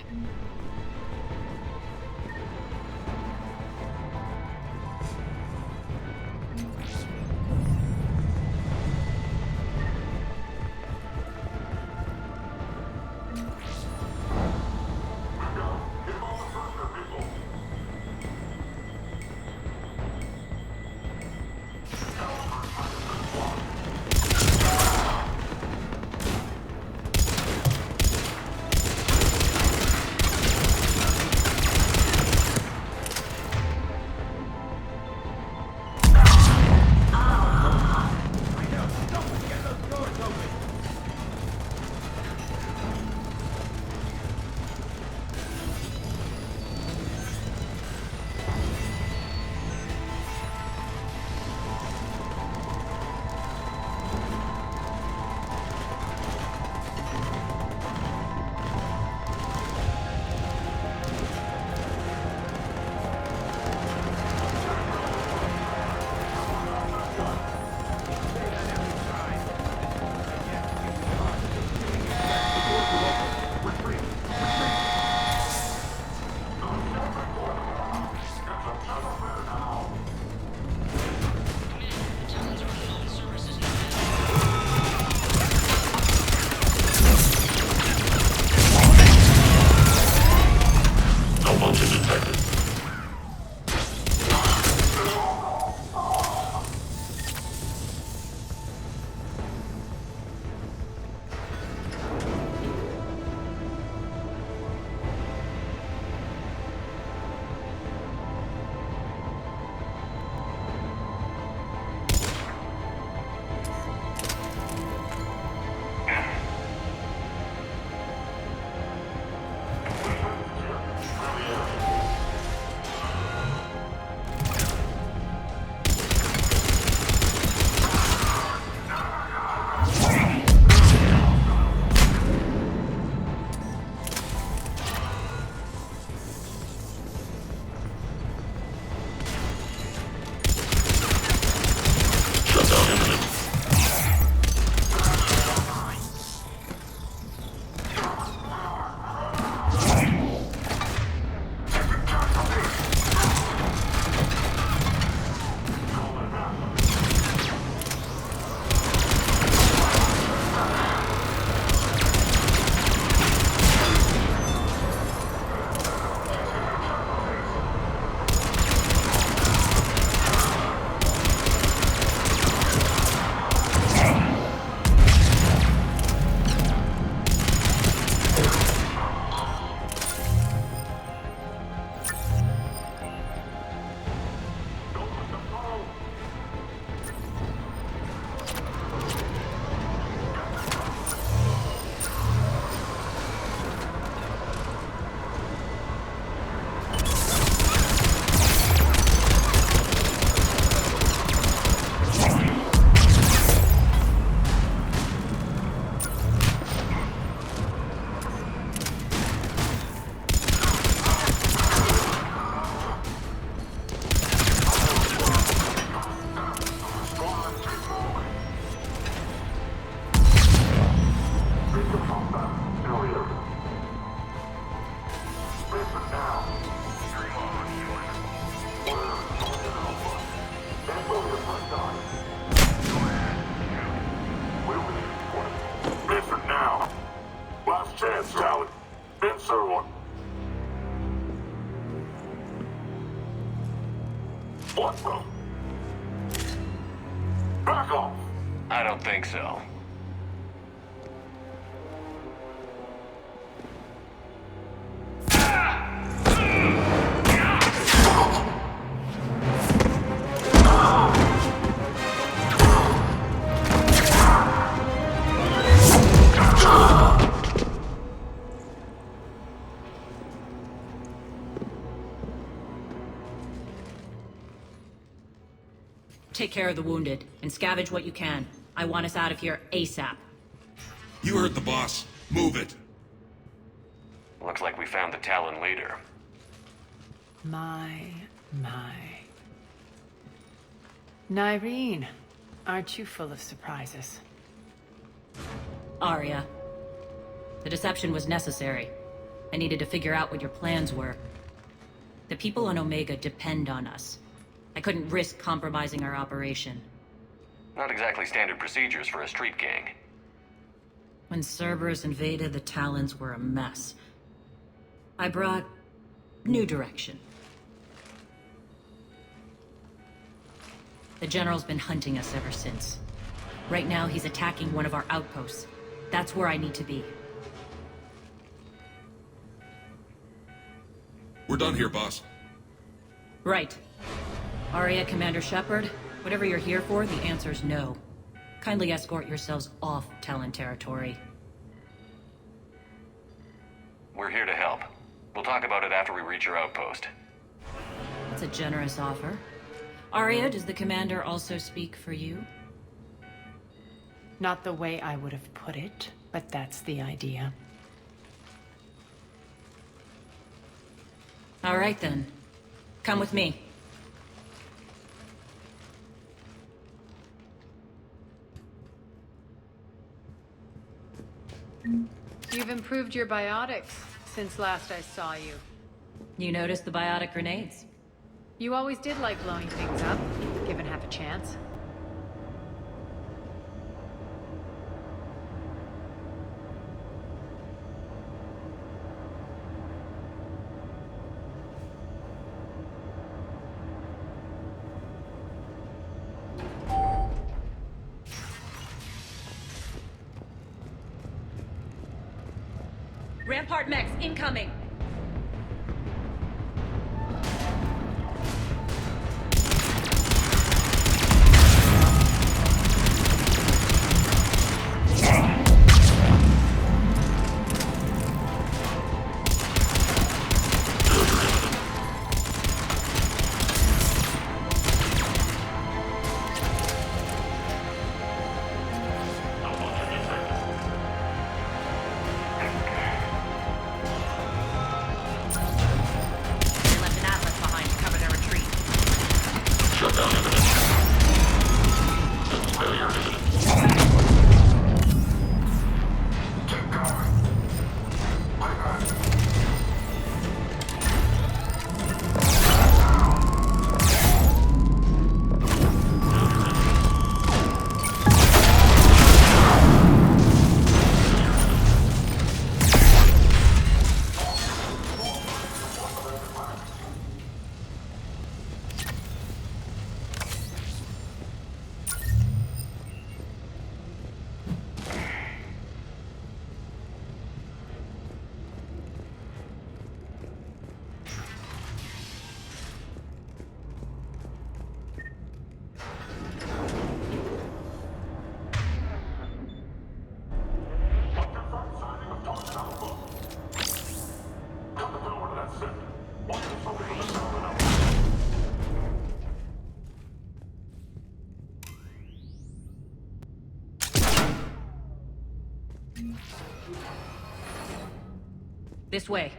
everyone. What the? Back off! I don't think so. Take care of the wounded, and scavenge what you can. I want us out of here ASAP. You heard the boss. Move it. Looks like we found the Talon leader. My. Nyreen, aren't you full of surprises? Arya. The deception was necessary. I needed to figure out what your plans were. The people on Omega depend on us. I couldn't risk compromising our operation. Not exactly standard procedures for a street gang. When Cerberus invaded, the Talons were a mess. I brought new direction. The General's been hunting us ever since. Right now, he's attacking one of our outposts. That's where I need to be. We're done here, boss. Right. Arya, Commander Shepard, whatever you're here for, the answer's no. Kindly escort yourselves off Talon territory. We're here to help. We'll talk about it after we reach your outpost. That's a generous offer. Arya, does the Commander also speak for you? Not the way I would have put it, but that's the idea. All right then. Come with me. You've improved your biotics since last I saw you. You noticed the biotic grenades? You always did like blowing things up, given half a chance. Rampart mechs incoming! This way.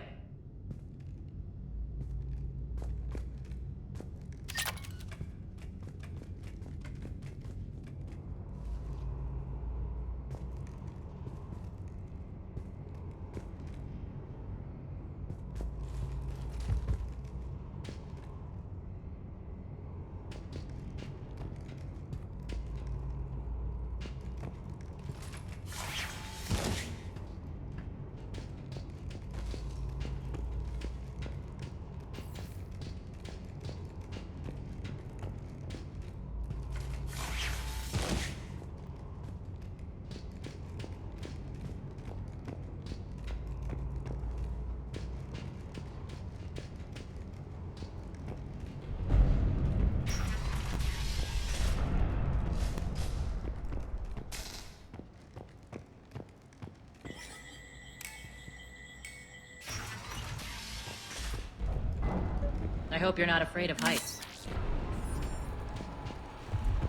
hope you're not afraid of heights.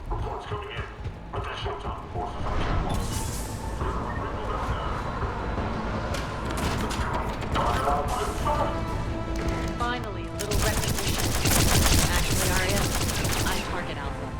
Reports coming in. Additional time forces on catwalk. Finally, a little recognition. Actually, Arya, I'm target alpha.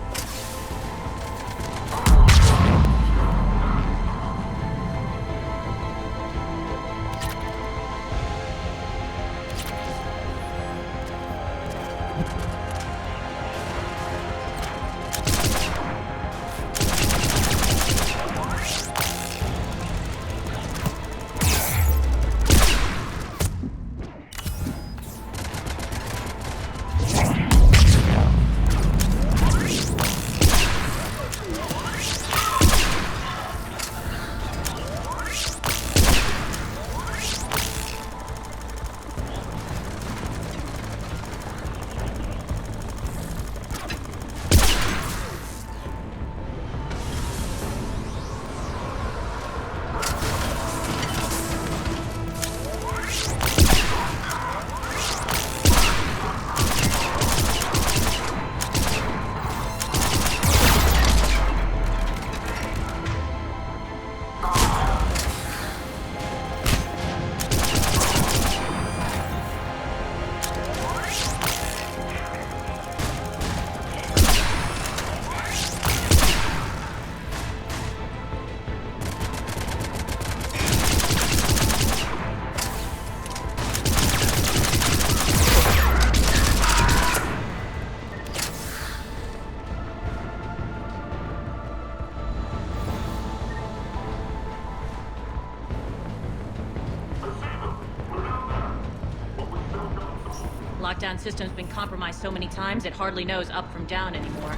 Lockdown system's been compromised so many times, it hardly knows up from down anymore.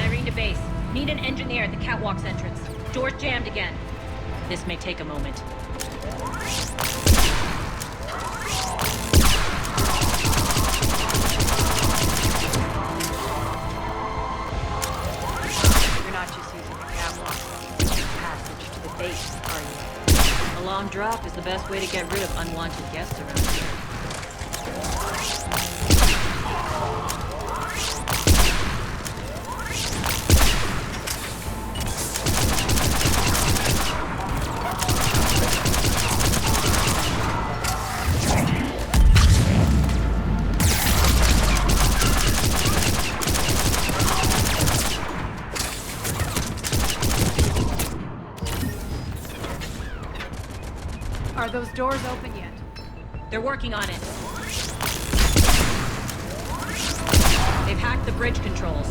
Irene to base. Need an engineer at the catwalk's entrance. Door's jammed again. This may take a moment. You're not just using the catwalk as a passage to the base, are you? A long drop is the best way to get rid of unwanted guests around here. Are those doors open yet? They're working on it. They've hacked the bridge controls.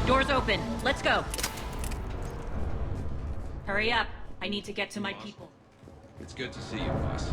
Doors open. Let's go. Hurry up. I need to get to my people. It's good to see you, boss.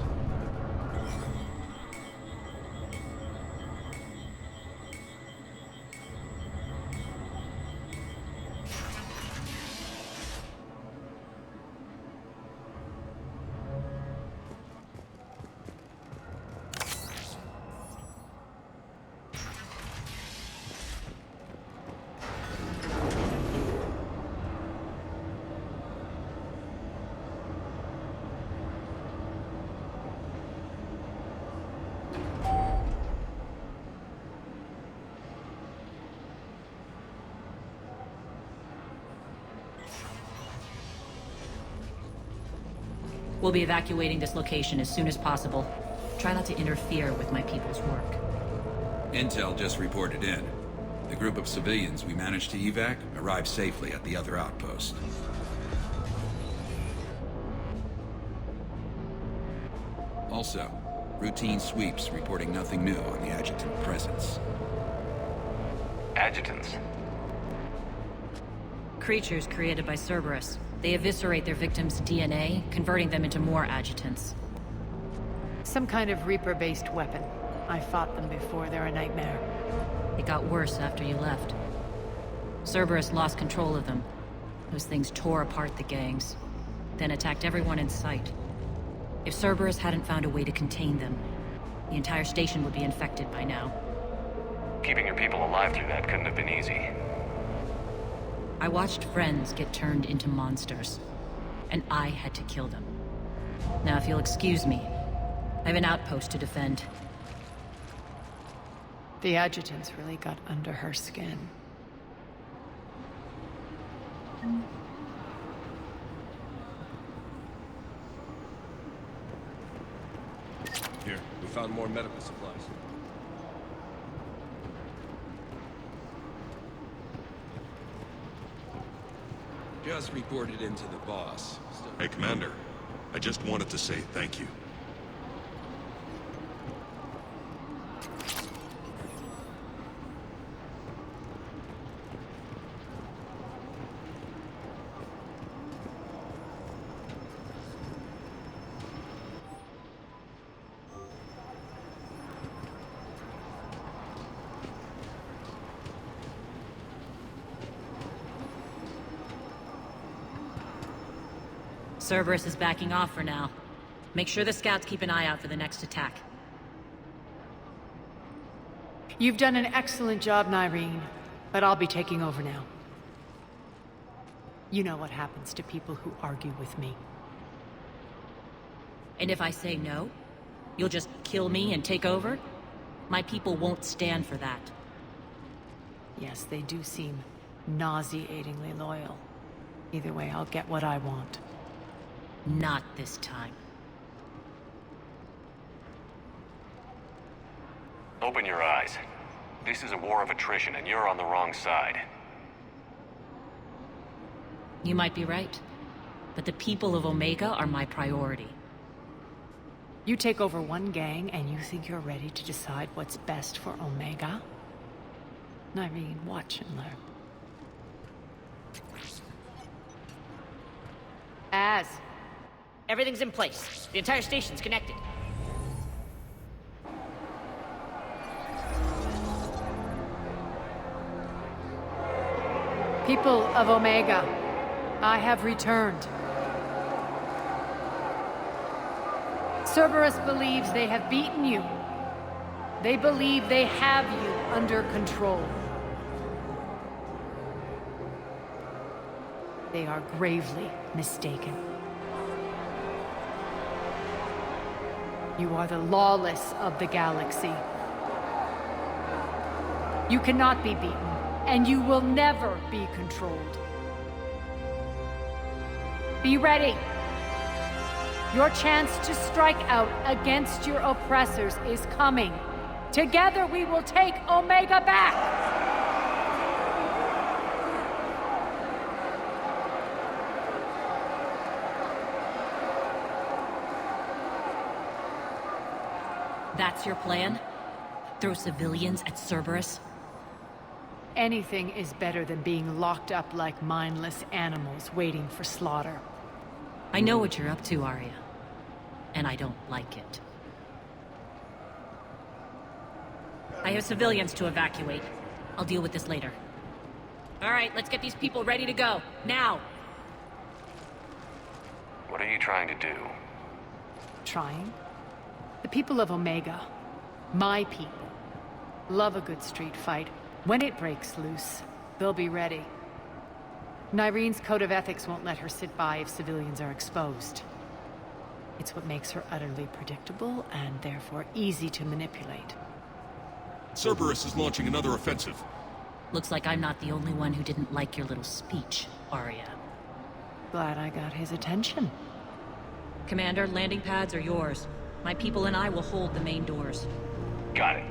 We'll be evacuating this location as soon as possible. Try not to interfere with my people's work. Intel just reported in. The group of civilians we managed to evac arrived safely at the other outpost. Also, routine sweeps reporting nothing new on the adjutant presence. Adjutants? Creatures created by Cerberus. They eviscerate their victims' DNA, converting them into more adjutants. Some kind of Reaper-based weapon. I fought them before, they're a nightmare. It got worse after you left. Cerberus lost control of them. Those things tore apart the gangs, then attacked everyone in sight. If Cerberus hadn't found a way to contain them, the entire station would be infected by now. Keeping your people alive through that couldn't have been easy. I watched friends get turned into monsters, and I had to kill them. Now, if you'll excuse me, I have an outpost to defend. The adjutants really got under her skin. Here, we found more medical supplies. Just reported into the boss. Hey, Commander. I just wanted to say thank you. Cerberus is backing off for now. Make sure the scouts keep an eye out for the next attack. You've done an excellent job, Nyreen, but I'll be taking over now. You know what happens to people who argue with me. And if I say no, you'll just kill me and take over? My people won't stand for that. Yes, they do seem nauseatingly loyal. Either way, I'll get what I want. Not this time. Open your eyes. This is a war of attrition, and you're on the wrong side. You might be right, but the people of Omega are my priority. You take over one gang, and you think you're ready to decide what's best for Omega? Nyreen, watch and learn. Everything's in place. The entire station's connected. People of Omega, I have returned. Cerberus believes they have beaten you. They believe they have you under control. They are gravely mistaken. You are the lawless of the galaxy. You cannot be beaten, and you will never be controlled. Be ready. Your chance to strike out against your oppressors is coming. Together we will take Omega back! That's your plan? Throw civilians at Cerberus? Anything is better than being locked up like mindless animals waiting for slaughter. I know what you're up to, Arya. And I don't like it. I have civilians to evacuate. I'll deal with this later. All right, let's get these people ready to go. Now! What are you trying to do? Trying? The people of Omega, my people, love a good street fight. When it breaks loose, they'll be ready. Nyreen's code of ethics won't let her sit by if civilians are exposed. It's what makes her utterly predictable and therefore easy to manipulate. Cerberus is launching another offensive. Looks like I'm not the only one who didn't like your little speech, Arya. Glad I got his attention. Commander, landing pads are yours. My people and I will hold the main doors. Got it.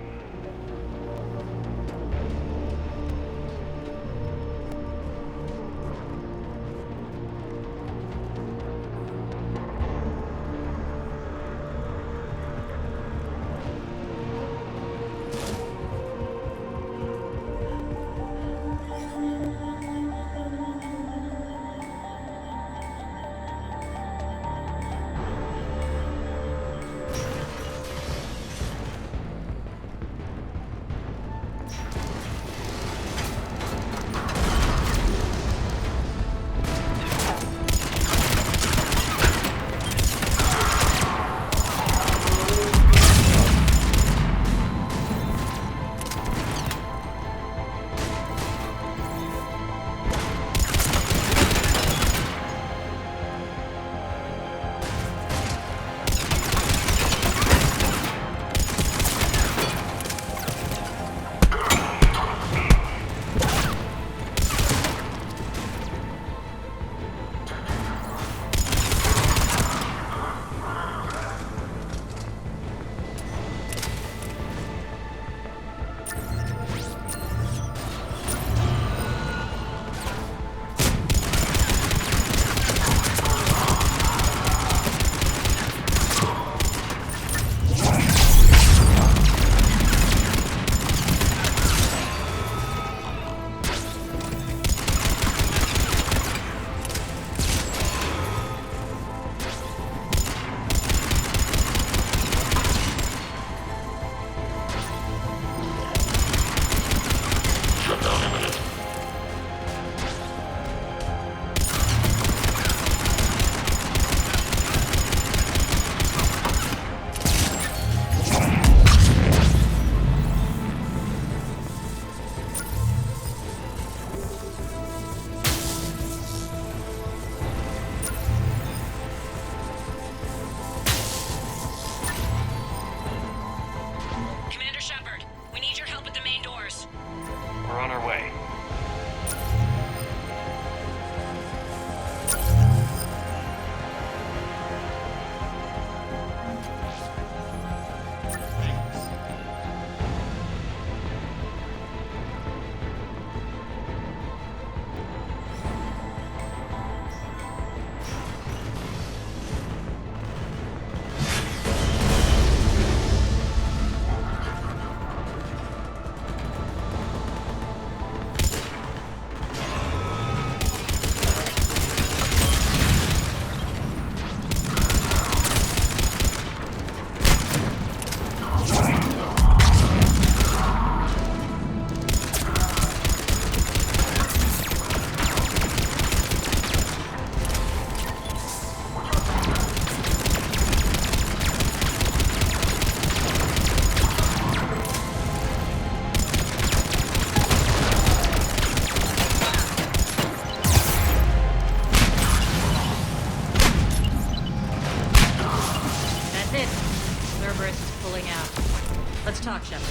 talk, Shepard.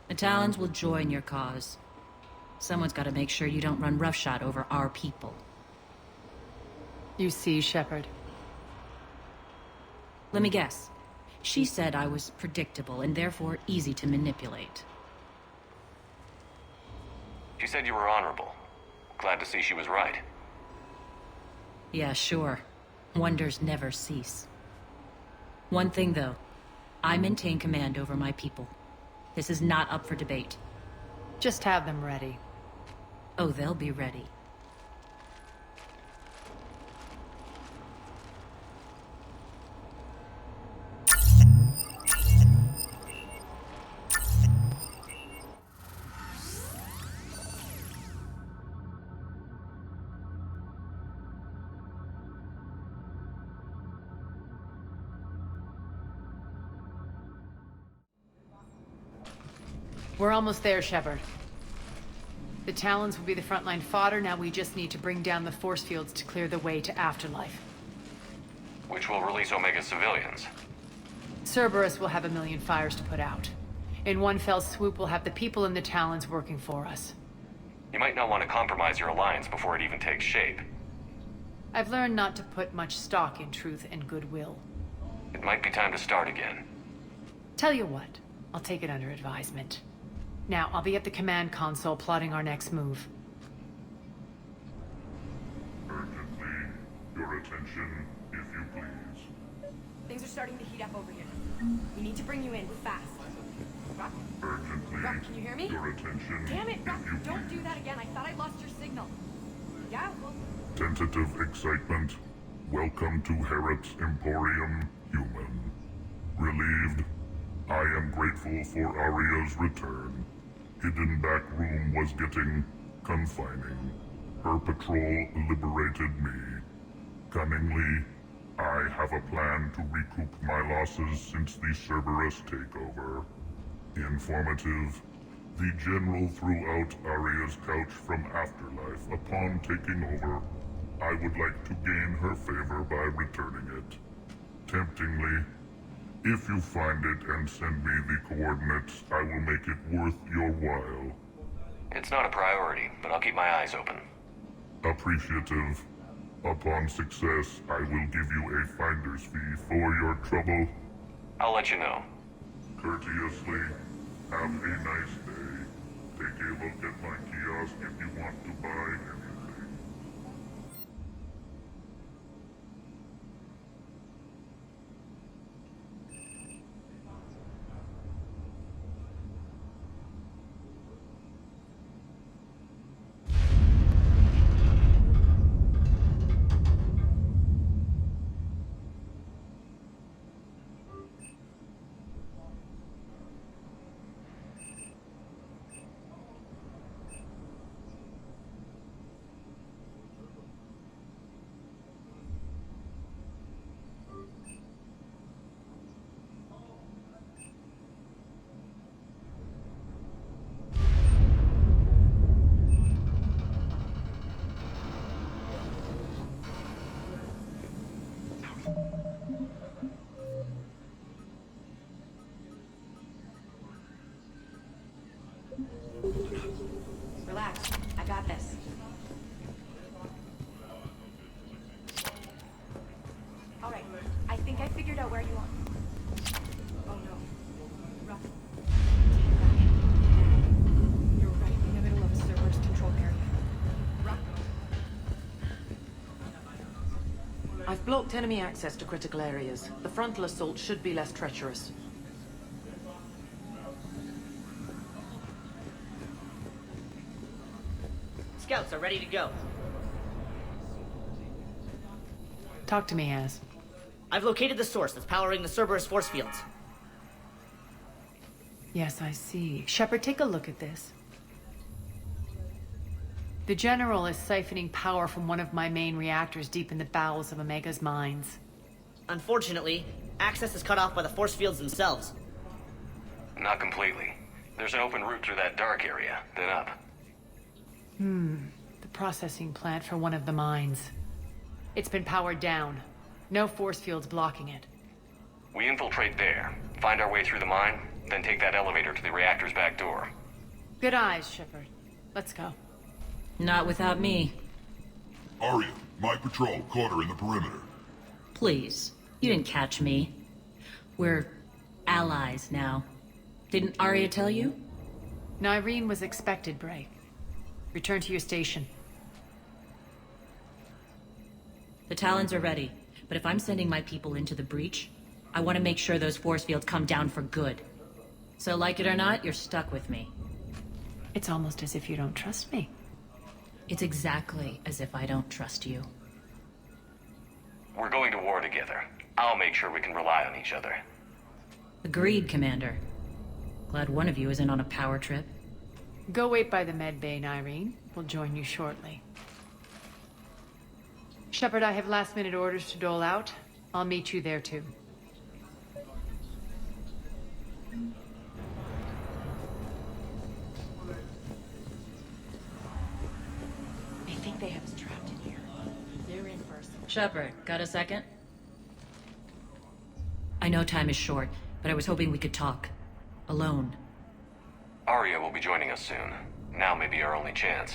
The Talons will join your cause. Someone's got to make sure you don't run roughshod over our people. You see, Shepard. Let me guess. She said I was predictable and therefore easy to manipulate. She said you were honorable. Glad to see she was right. Yeah, sure. Wonders never cease. One thing, though. I maintain command over my people. This is not up for debate. Just have them ready. Oh, they'll be ready. We're almost there, Shepard. The Talons will be the frontline fodder, now we just need to bring down the force fields to clear the way to Afterlife. Which will release Omega civilians. Cerberus will have 1,000,000 fires to put out. In one fell swoop, we'll have the people in the Talons working for us. You might not want to compromise your alliance before it even takes shape. I've learned not to put much stock in truth and goodwill. It might be time to start again. Tell you what, I'll take it under advisement. Now, I'll be at the command console plotting our next move. Urgently, your attention, if you please. Things are starting to heat up over here. We need to bring you in, fast. Rock? Urgently, Rock, can you hear me? your attention, Damn it, Rock, if you don't please. do that again. I thought I lost your signal. Yeah, well... Tentative excitement. Welcome to Herod's Emporium, human. Relieved? I am grateful for Aria's return. Hidden back room was getting confining. Her patrol liberated me. Cunningly, I have a plan to recoup my losses since the Cerberus takeover. Informative. The General threw out Aria's couch from Afterlife upon taking over. I would like to gain her favor by returning it. Temptingly, if you find it and send me the coordinates, I will make it worth your while. It's not a priority, but I'll keep my eyes open. Appreciative. Upon success, I will give you a finder's fee for your trouble. I'll let you know. Courteously, have a nice day. Take a look at my kiosk if you want to buy anything. Relax. I got this. Alright. I think I figured out where you are. Oh no. Rock. You're right in the middle of a Cerberus control area. Rock. I've blocked enemy access to critical areas. The frontal assault should be less treacherous. Scouts are ready to go. Talk to me, Az. I've located the source that's powering the Cerberus force fields. Yes, I see. Shepard, take a look at this. The General is siphoning power from one of my main reactors deep in the bowels of Omega's mines. Unfortunately, access is cut off by the force fields themselves. Not completely. There's an open route through that dark area, then up. The processing plant for one of the mines. It's been powered down. No force fields blocking it. We infiltrate there, find our way through the mine, then take that elevator to the reactor's back door. Good eyes, Shepard. Let's go. Not without me. Arya, my patrol caught her in the perimeter. Please. You didn't catch me. We're allies now. Didn't Arya tell you? Nyreen was expected, Bray. Return to your station. The Talons are ready, but if I'm sending my people into the breach, I want to make sure those force fields come down for good. So like it or not, you're stuck with me. It's almost as if you don't trust me. It's exactly as if I don't trust you. We're going to war together. I'll make sure we can rely on each other. Agreed, Commander. Glad one of you isn't on a power trip. Go wait by the med bay, Nyreen. We'll join you shortly. Shepard, I have last-minute orders to dole out. I'll meet you there, too. I think they have us trapped in here. They're in first. Shepard, got a second? I know time is short, but I was hoping we could talk. Alone. Arya will be joining us soon. Now may be our only chance.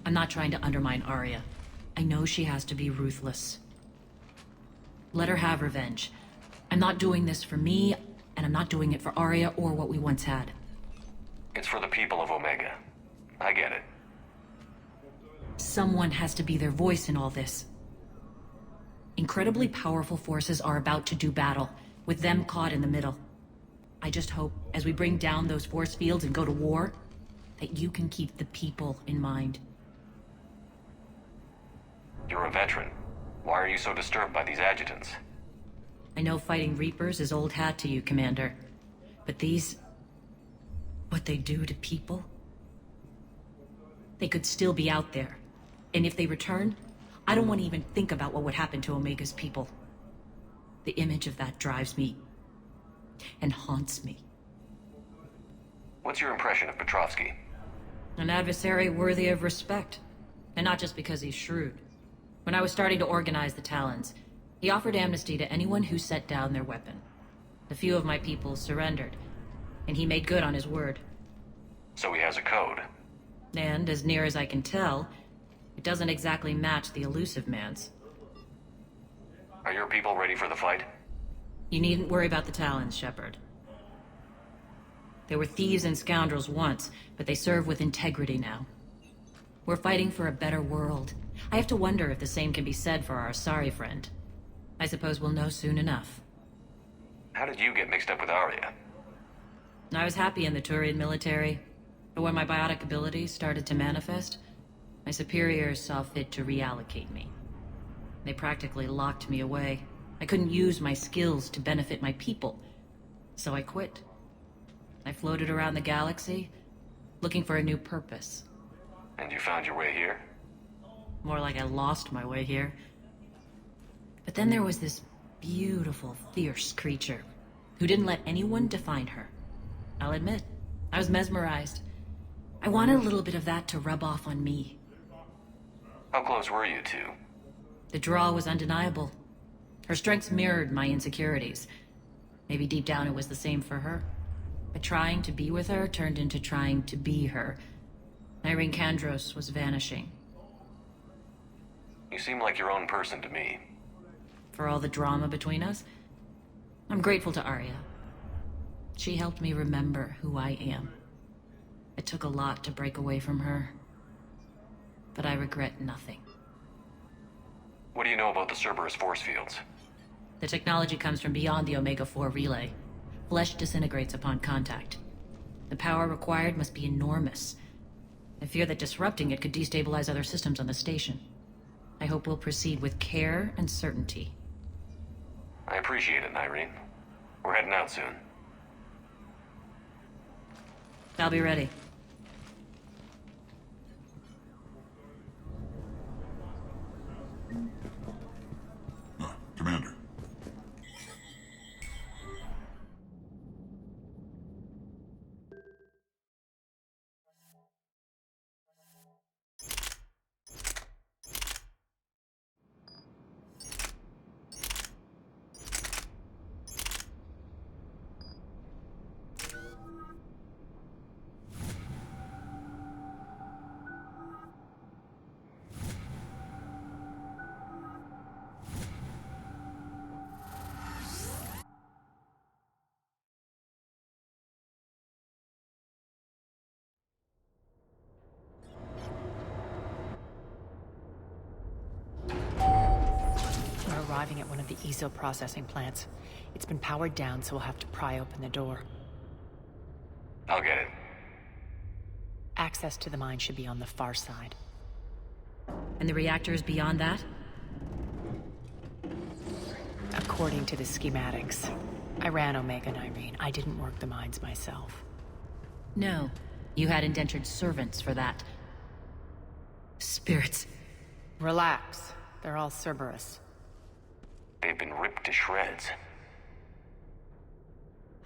I'm not trying to undermine Arya. I know she has to be ruthless. Let her have revenge. I'm not doing this for me, and I'm not doing it for Arya or what we once had. It's for the people of Omega. I get it. Someone has to be their voice in all this. Incredibly powerful forces are about to do battle, with them caught in the middle. I just hope, as we bring down those force fields and go to war, that you can keep the people in mind. You're a veteran. Why are you so disturbed by these adjutants? I know fighting Reapers is old hat to you, Commander. But these... what they do to people? They could still be out there. And if they return, I don't want to even think about what would happen to Omega's people. The image of that drives me... and haunts me. What's your impression of Petrovsky? An adversary worthy of respect. And not just because he's shrewd. When I was starting to organize the Talons, he offered amnesty to anyone who set down their weapon. A few of my people surrendered, and he made good on his word. So he has a code. And, as near as I can tell, it doesn't exactly match the elusive man's. Are your people ready for the fight? You needn't worry about the Talons, Shepard. They were thieves and scoundrels once, but they serve with integrity now. We're fighting for a better world. I have to wonder if the same can be said for our Asari friend. I suppose we'll know soon enough. How did you get mixed up with Arya? I was happy in the Turian military, but when my biotic abilities started to manifest, my superiors saw fit to reallocate me. They practically locked me away. I couldn't use my skills to benefit my people, so I quit. I floated around the galaxy, looking for a new purpose. And you found your way here? More like I lost my way here. But then there was this beautiful, fierce creature who didn't let anyone define her. I'll admit, I was mesmerized. I wanted a little bit of that to rub off on me. How close were you two? The draw was undeniable. Her strengths mirrored my insecurities. Maybe deep down it was the same for her. But trying to be with her turned into trying to be her. Irene Kandros was vanishing. You seem like your own person to me. For all the drama between us, I'm grateful to Arya. She helped me remember who I am. It took a lot to break away from her, but I regret nothing. What do you know about the Cerberus force fields? The technology comes from beyond the Omega-4 relay. Flesh disintegrates upon contact. The power required must be enormous. I fear that disrupting it could destabilize other systems on the station. I hope we'll proceed with care and certainty. I appreciate it, Nyreen. We're heading out soon. I'll be ready. Commander. arriving at one of the ESO processing plants. It's been powered down, so we'll have to pry open the door. I'll get it. Access to the mine should be on the far side. And the reactor is beyond that? According to the schematics. I ran Omega and Irene. I didn't work the mines myself. No. You had indentured servants for that. Spirits. Relax. They're all Cerberus. They've been ripped to shreds.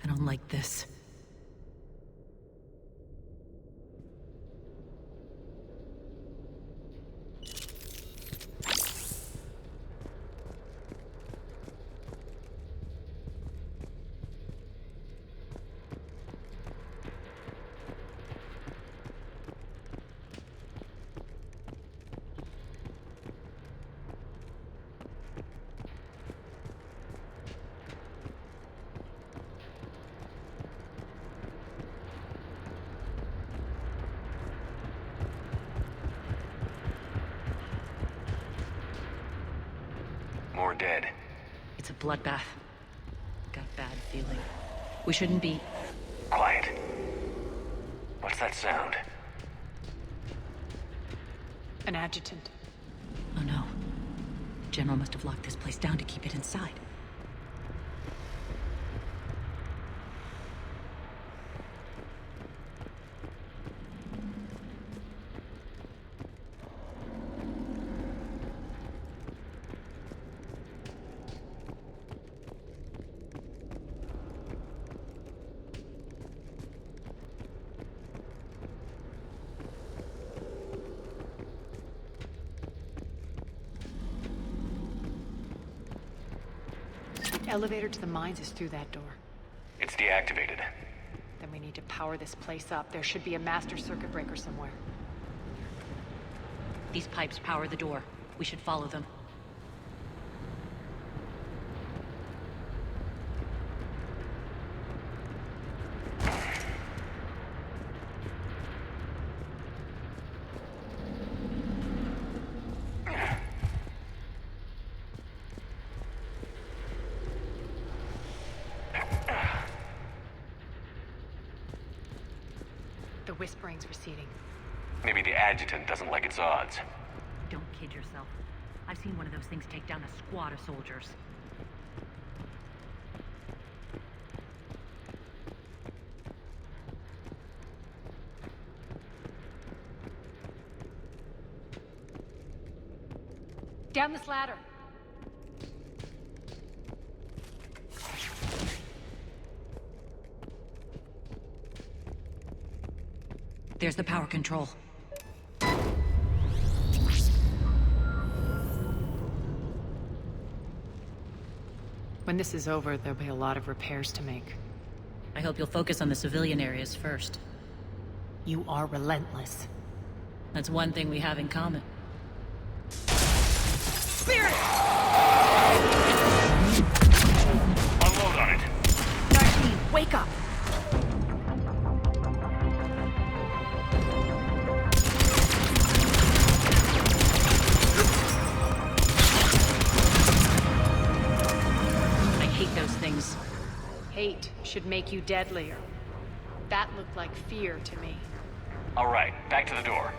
I don't like this. More dead. It's a bloodbath. Got a bad feeling. We shouldn't be... Quiet. What's that sound? An adjutant. Oh no. General must have locked this place down to keep it inside. Elevator to the mines is through that door. It's deactivated. Then we need to power this place up. There should be a master circuit breaker somewhere. These pipes power the door. We should follow them. The whispering's receding. Maybe the adjutant doesn't like its odds. Don't kid yourself. I've seen one of those things take down a squad of soldiers. Down this ladder. There's the power control. When this is over, there'll be a lot of repairs to make. I hope you'll focus on the civilian areas first. You are relentless. That's one thing we have in common. Spirit! Unload on it. 19, wake up! Hate should make you deadlier. That looked like fear to me. All right, back to the door.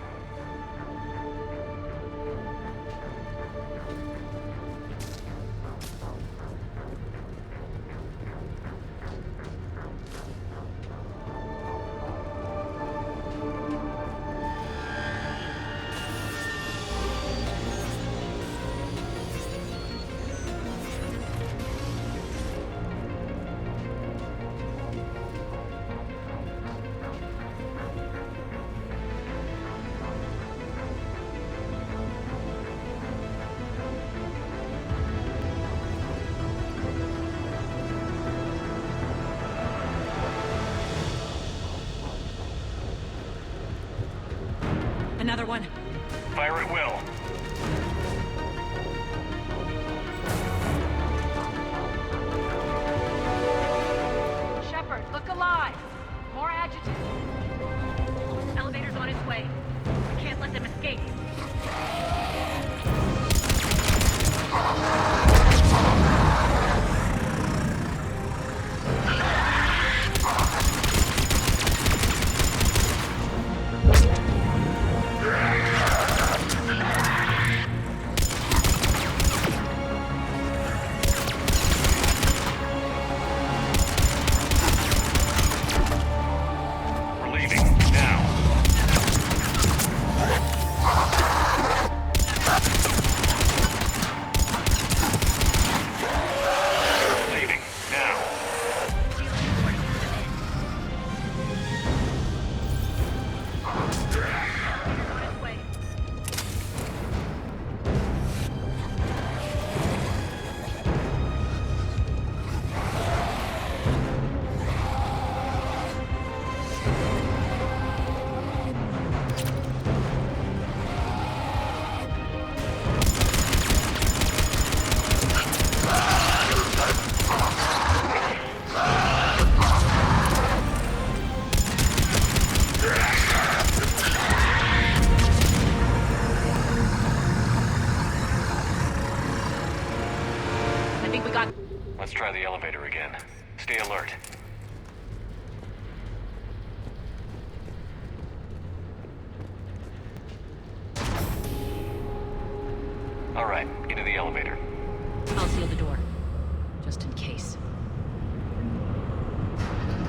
Another one. Fire at will. Shepard, look alive! More adjutant. Elevator's on its way. We can't let them escape. We got... Let's try the elevator again. Stay alert. All right, into the elevator. I'll seal the door. Just in case.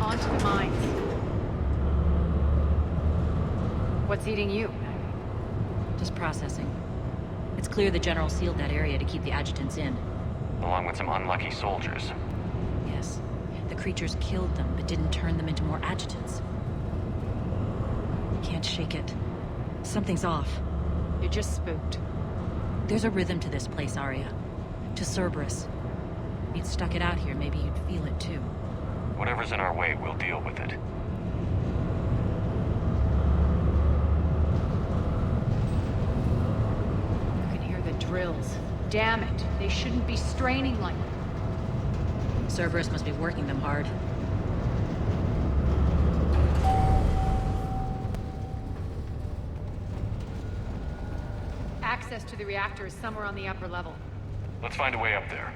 On to the mines. What's eating you? Just processing. It's clear the General sealed that area to keep the adjutants in. Along with some unlucky soldiers. Yes. The creatures killed them, but didn't turn them into more adjutants. Can't shake it. Something's off. You're just spooked. There's a rhythm to this place, Arya. To Cerberus. If you'd stuck it out here, maybe you'd feel it too. Whatever's in our way, we'll deal with it. You can hear the drills. Damn it. They shouldn't be straining like that. Cerberus must be working them hard. Access to the reactor is somewhere on the upper level. Let's find a way up there.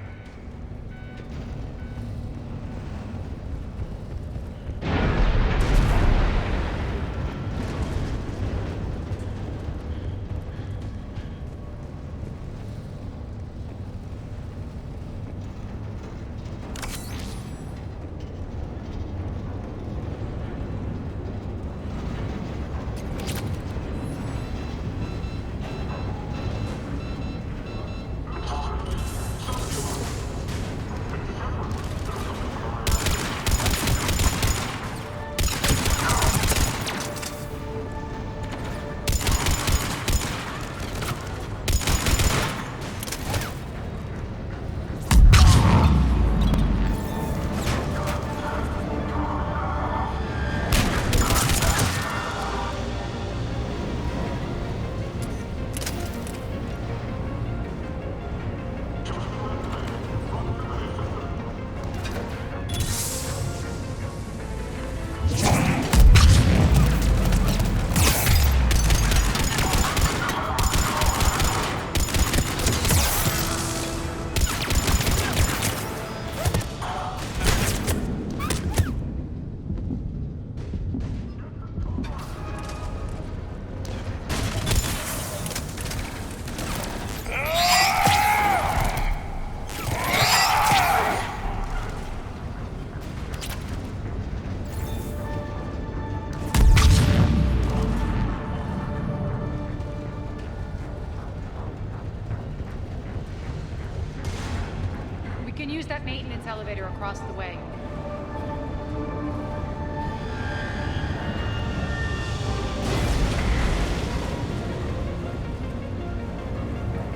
We can use that maintenance elevator across the way.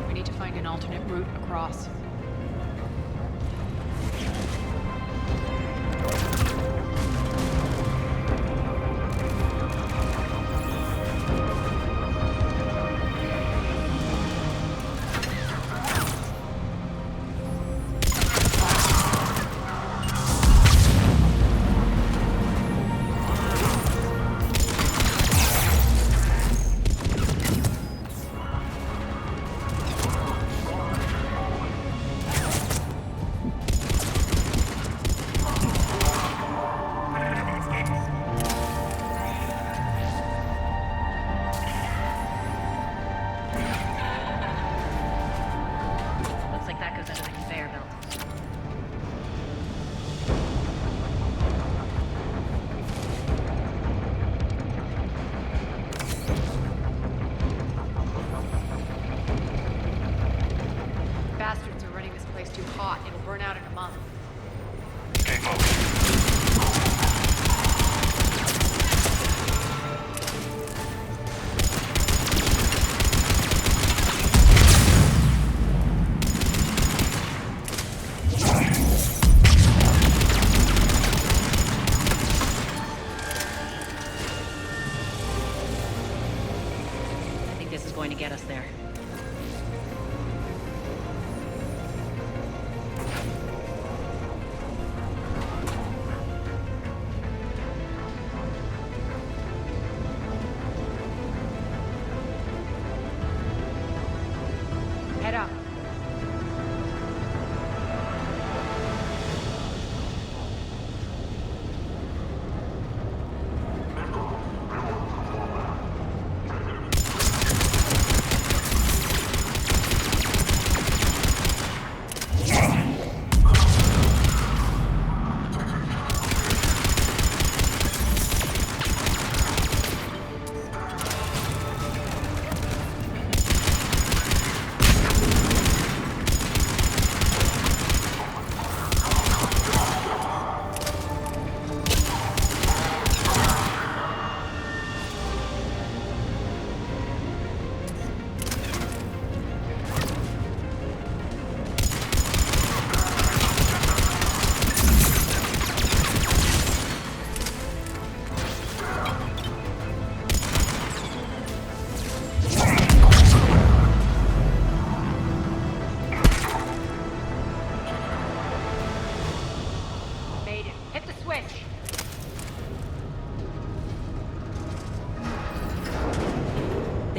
We need to find an alternate route across. Going to get us there.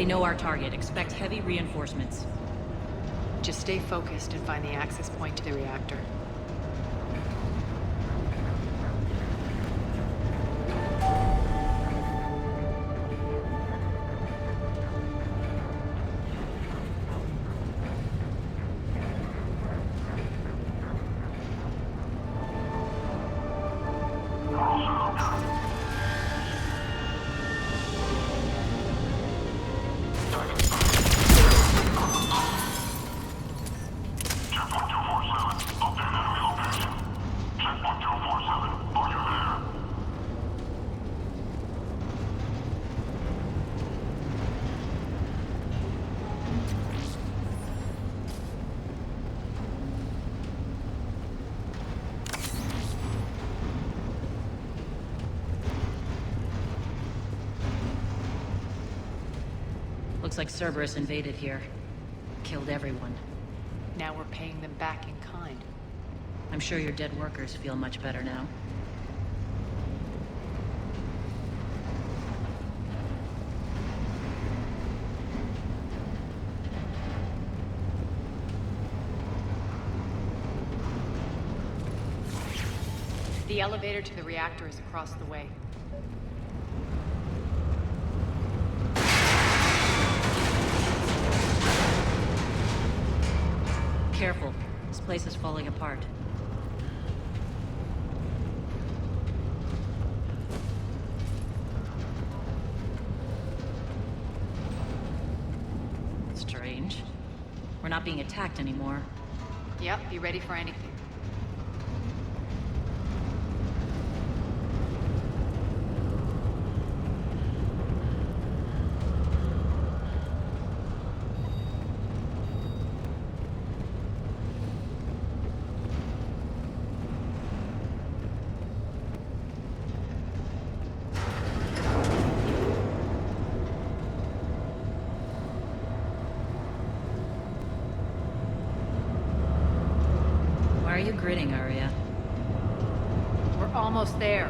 know our target. Expect heavy reinforcements. Just stay focused and find the access point to the reactor. Looks like Cerberus invaded here. Killed everyone. Now we're paying them back in kind. I'm sure your dead workers feel much better now. The elevator to the reactor is across the way. Careful. This place is falling apart. Strange. We're not being attacked anymore. Yep, be ready for anything. Why are you grinning, Arya? We're almost there.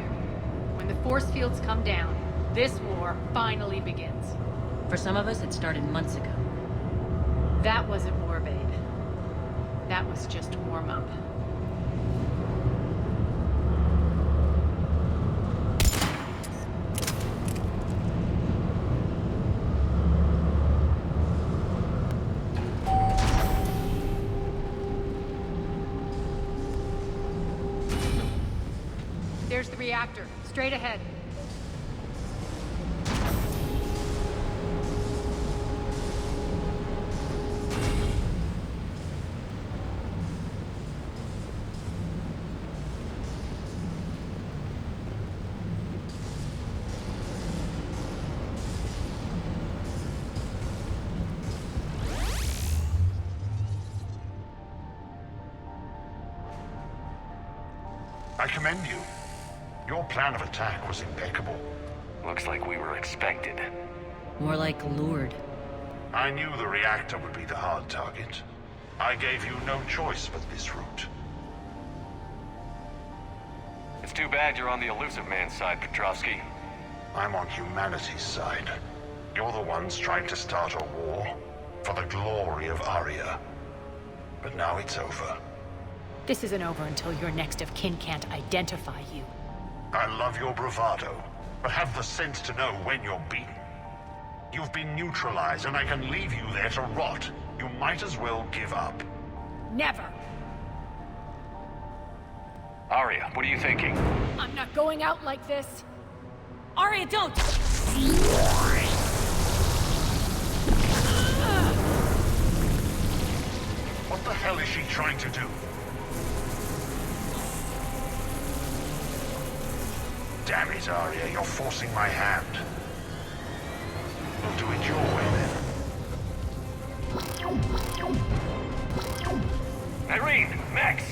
When the force fields come down, this war finally begins. For some of us, it started months ago. That wasn't Warbade. That was just warm-up. There's the reactor, straight ahead. I commend you. Your plan of attack was impeccable. Looks like we were expected. More like lured. I knew the reactor would be the hard target. I gave you no choice but this route. It's too bad you're on the Elusive Man's side, Petrovsky. I'm on humanity's side. You're the ones trying to start a war for the glory of Arya. But now it's over. This isn't over until your next of kin can't identify you. I love your bravado, but have the sense to know when you're beaten. You've been neutralized, and I can leave you there to rot. You might as well give up. Never! Arya, what are you thinking? I'm not going out like this! Arya, don't! What the hell is she trying to do? Damn it, Arya, you're forcing my hand. We'll do it your way, then. Irene! Max!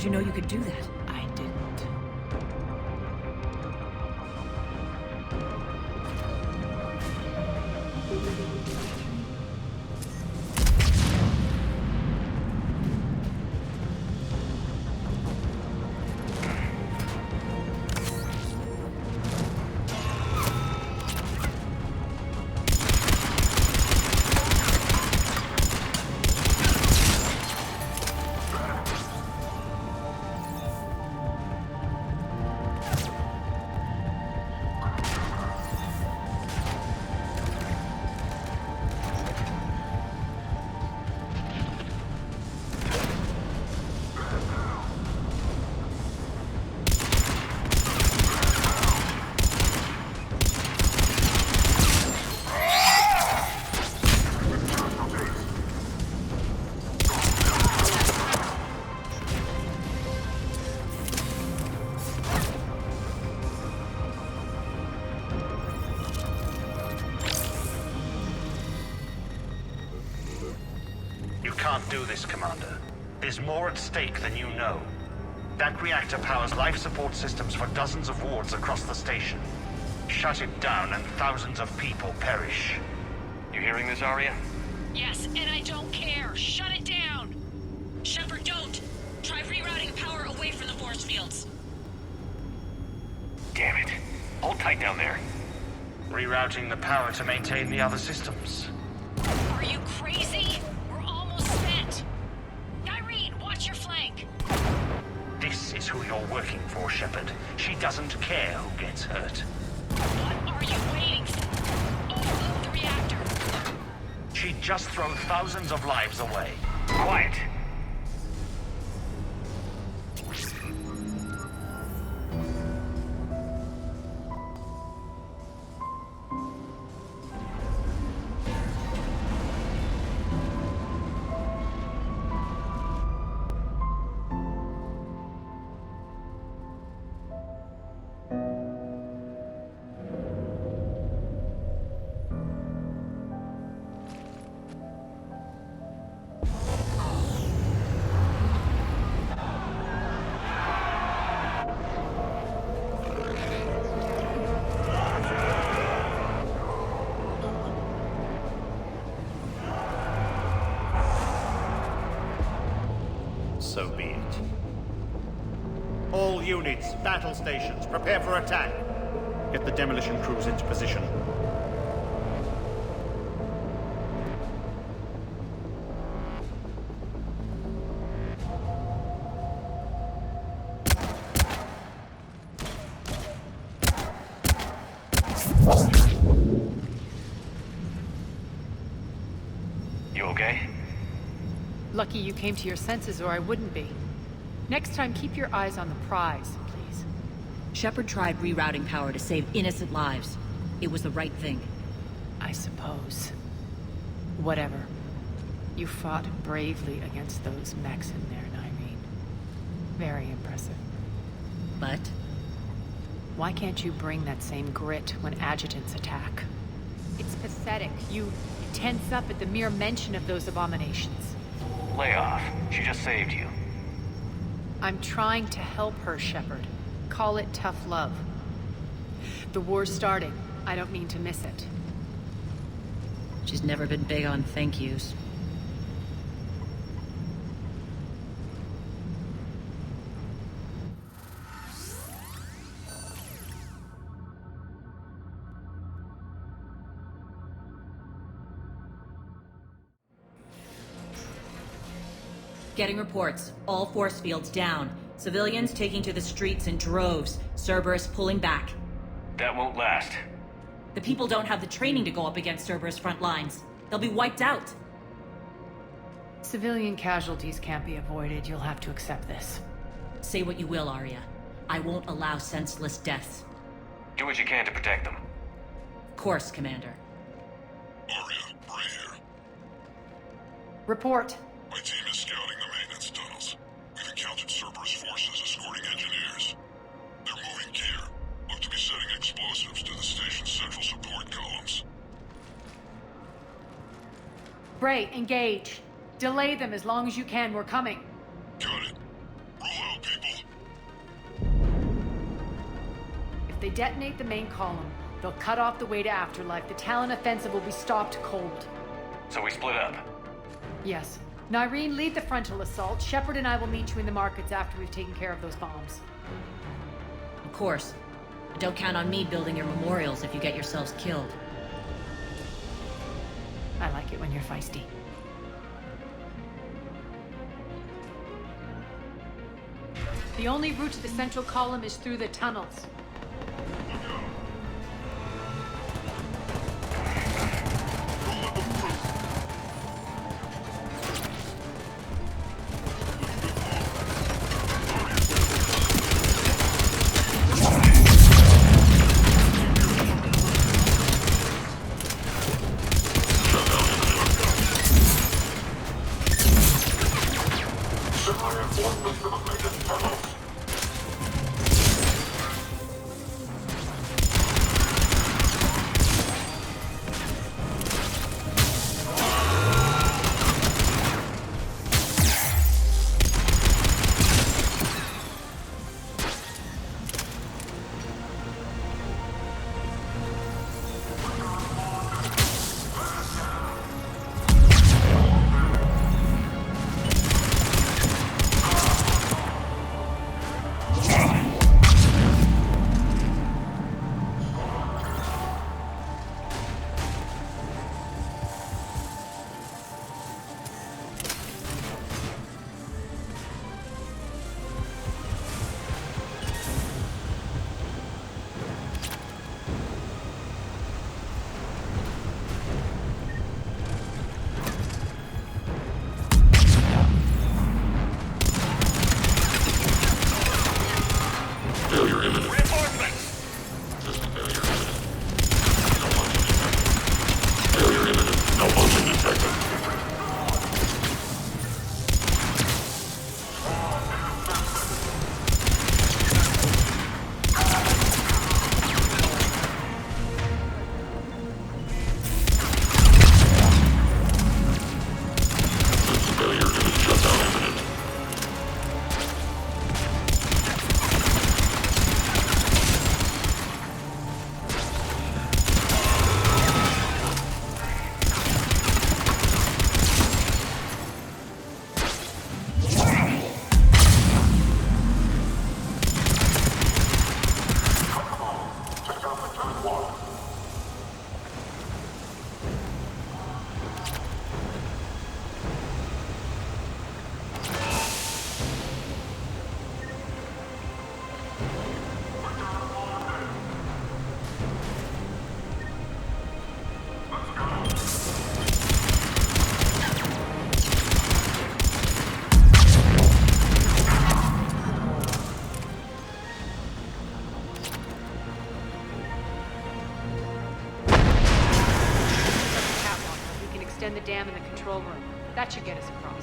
did you know you could do that? I didn't. You can't do this, Commander. There's more at stake than you know. That reactor powers life support systems for dozens of wards across the station. Shut it down and thousands of people perish. You hearing this, Arya? Yes, and I don't care. Shut it down! Shepard, don't! Try rerouting power away from the force fields. Damn it. Hold tight down there. Rerouting the power to maintain the other systems. Are you crazy? We're almost spent. Irene, watch your flank. This is who you're working for, Shepard. She doesn't care who gets hurt. What are you waiting for? Overload the reactor. She'd just throw thousands of lives away. Quiet. So be it. All units, battle stations, prepare for attack. Get the demolition crews into position. You okay? Lucky you came to your senses, or I wouldn't be. Next time, keep your eyes on the prize, please. Shepard tried rerouting power to save innocent lives. It was the right thing. I suppose. Whatever. You fought bravely against those mechs in there, Irene. Very impressive. But? Why can't you bring that same grit when adjutants attack? It's pathetic. You tense up at the mere mention of those abominations. Lay off. She just saved you. I'm trying to help her, Shepard. Call it tough love. The war's starting. I don't mean to miss it. She's never been big on thank yous. Getting reports. All force fields down. Civilians taking to the streets in droves. Cerberus pulling back. That won't last. The people don't have the training to go up against Cerberus front lines. They'll be wiped out. Civilian casualties can't be avoided. You'll have to accept this. Say what you will, Arya. I won't allow senseless deaths. Do what you can to protect them. Of course, Commander. Arya, Bray here. Report. My team is scouting the maintenance tunnels. We've encountered Cerberus forces escorting engineers. They're moving gear. Look to be setting explosives to the station's central support columns. Bray, engage. Delay them as long as you can. We're coming. Got it. Rule out detonate the main column, they'll cut off the way to Afterlife. The Talon offensive will be stopped cold. So we split up. Yes. Nyreen, lead the frontal assault. Shepard and I will meet you in the markets after we've taken care of those bombs. Of course. Don't count on me building your memorials if you get yourselves killed. I like it when you're feisty. The only route to the central column is through the tunnels. Extend the dam in the control room. That should get us across.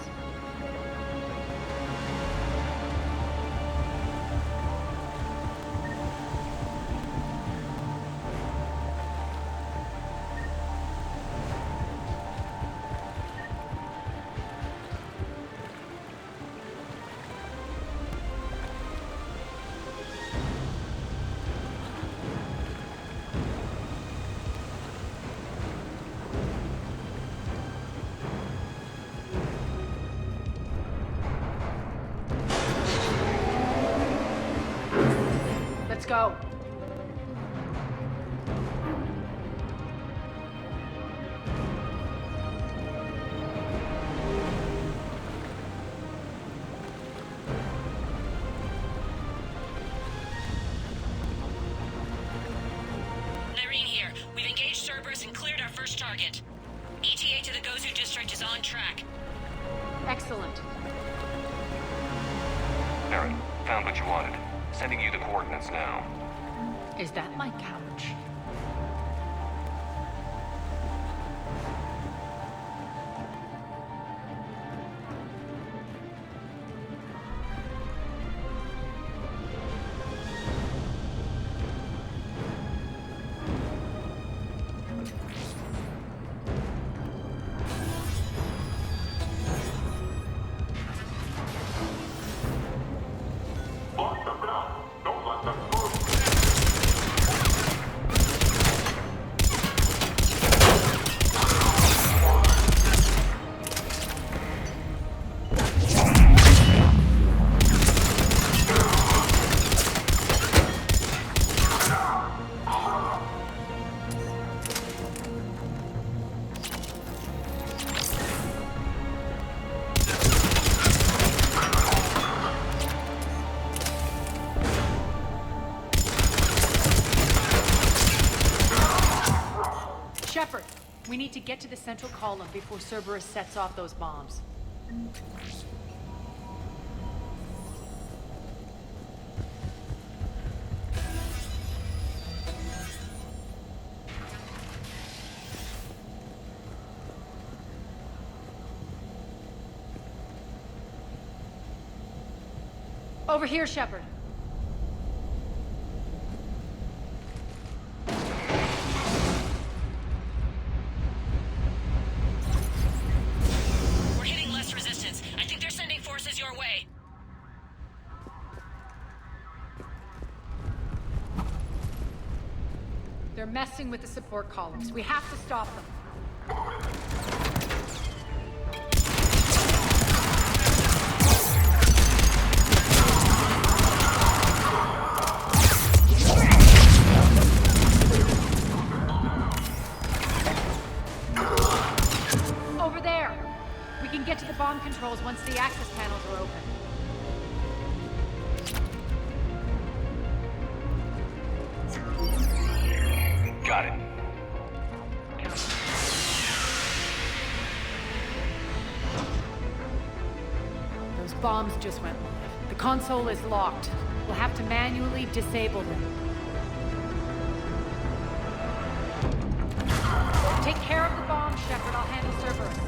Let's go. Nyreen here. We've engaged Cerberus and cleared our first target. ETA to the Gozu district is on track. Excellent. Aaron, found what you wanted. Sending you the coordinates now. Is that my couch? need to get to the central column before Cerberus sets off those bombs. Over here, Shepard. We're hitting less resistance. I think they're sending forces your way. They're messing with the support columns. We have to stop them. Over there! We can get to the bomb controls once the access panels are open. Got it. Those bombs just went live. The console is locked. We'll have to manually disable them. Take care of the bomb, Shepard. I'll handle Cerberus.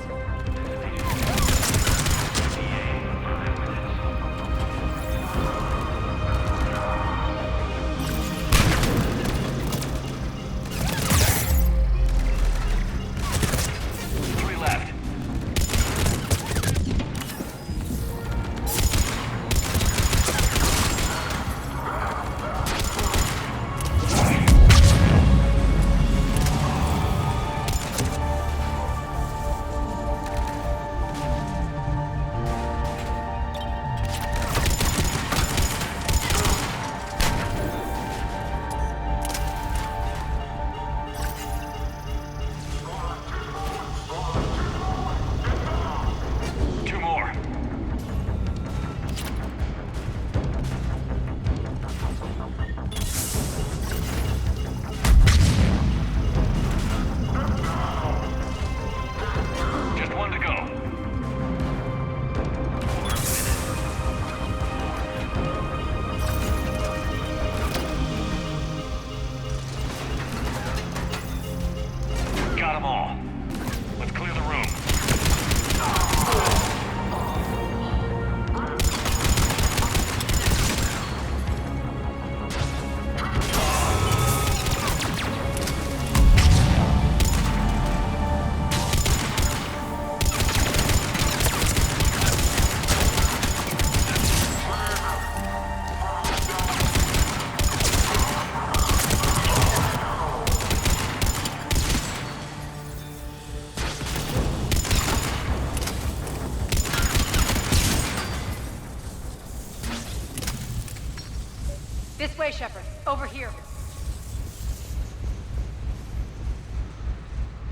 This way, Shepard. Over here.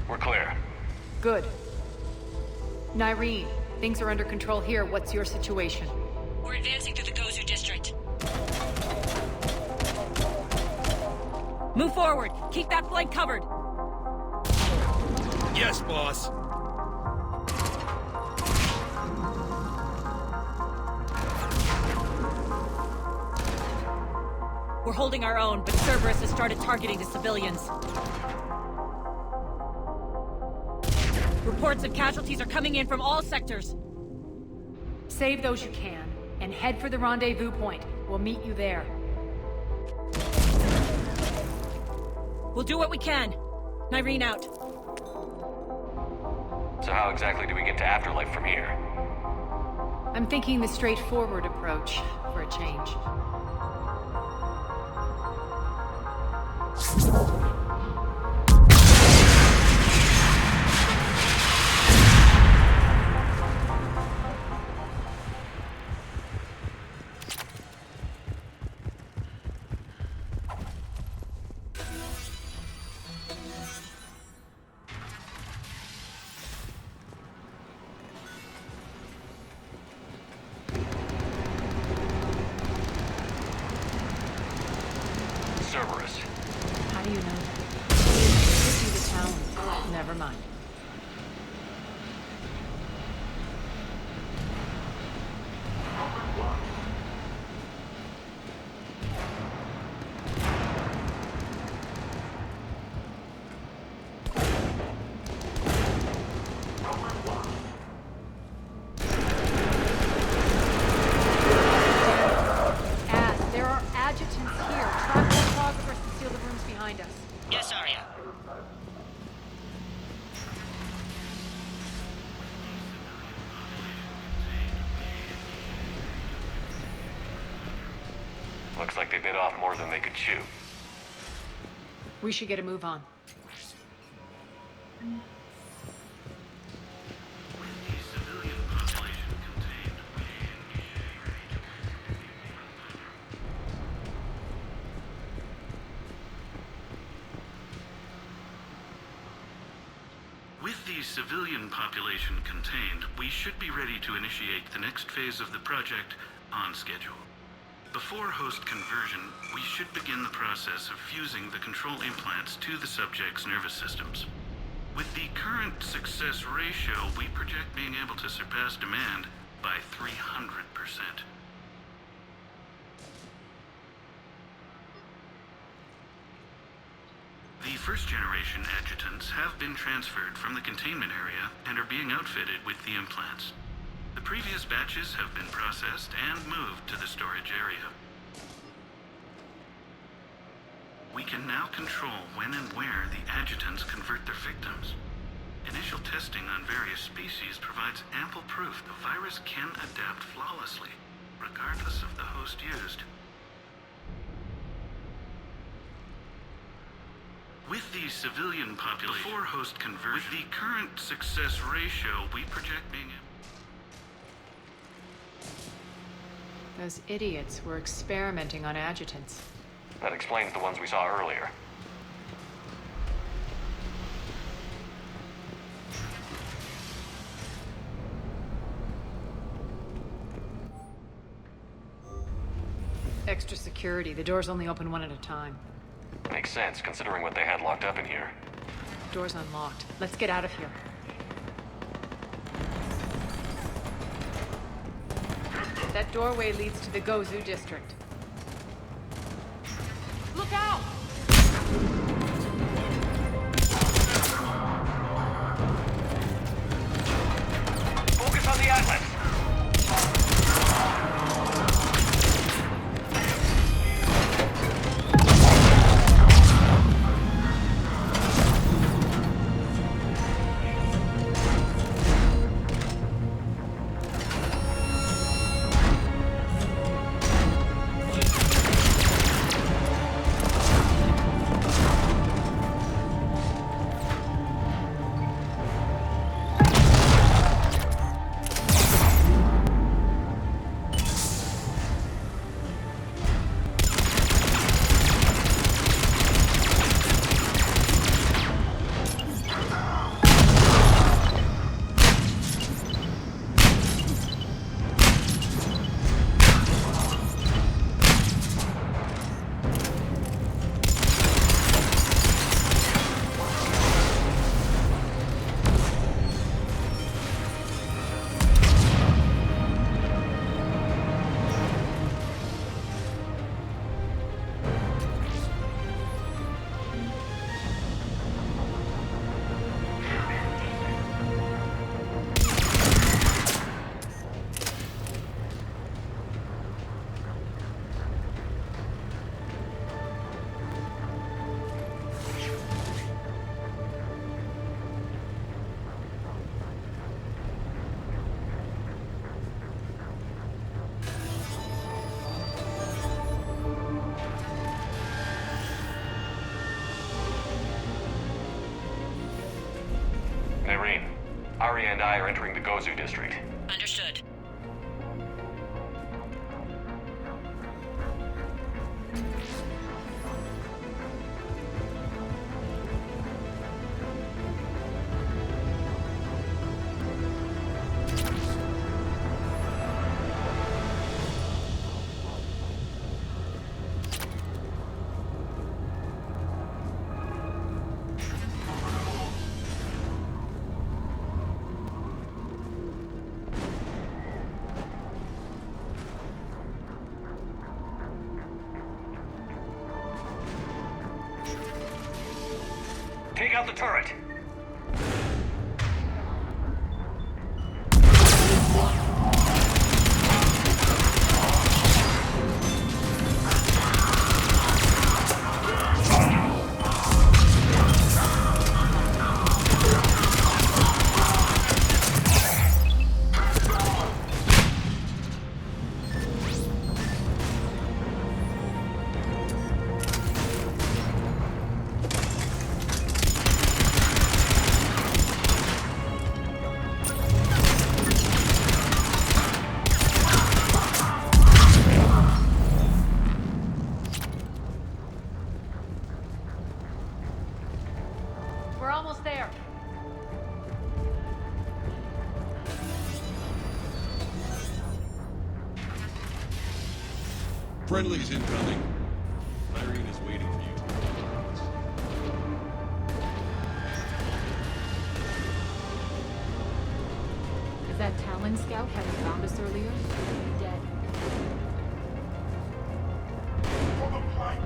We're clear. Good. Nyreen, things are under control here. What's your situation? We're advancing through the Gozu district. Move forward. Keep that flank covered. Yes, boss. We're holding our own, but Cerberus has started targeting the civilians. Reports of casualties are coming in from all sectors. Save those you can, and head for the rendezvous point. We'll meet you there. We'll do what we can. Nyreen out. So how exactly do we get to Afterlife from here? I'm thinking the straightforward approach, for a change. Cerberus. How do you know Looks like they bit off more than they could chew. We should get a move on. With the civilian population contained, we should be ready to initiate the next phase of the project on schedule. Before host conversion, we should begin the process of fusing the control implants to the subject's nervous systems. With the current success ratio, we project being able to surpass demand by 300%. The first-generation adjutants have been transferred from the containment area and are being outfitted with the implants. The previous batches have been processed and moved to the storage area. We can now control when and where the adjutants convert their victims. Initial testing on various species provides ample proof the virus can adapt flawlessly, regardless of the host used. With the civilian population, before host conversion, with the current success ratio, we project being able... Those idiots were experimenting on adjutants. That explains the ones we saw earlier. Extra security. The doors only open one at a time. Makes sense, considering what they had locked up in here. Door's unlocked. Let's get out of here. That doorway leads to the Gozu district. Look out! Focus on the Atlas! Arya and I are entering the Gozu district. Understood. Take out the turret! Friendly's incoming. Irene is waiting for you. Is that Talon scout hadn't found us earlier? Dead. For the plank,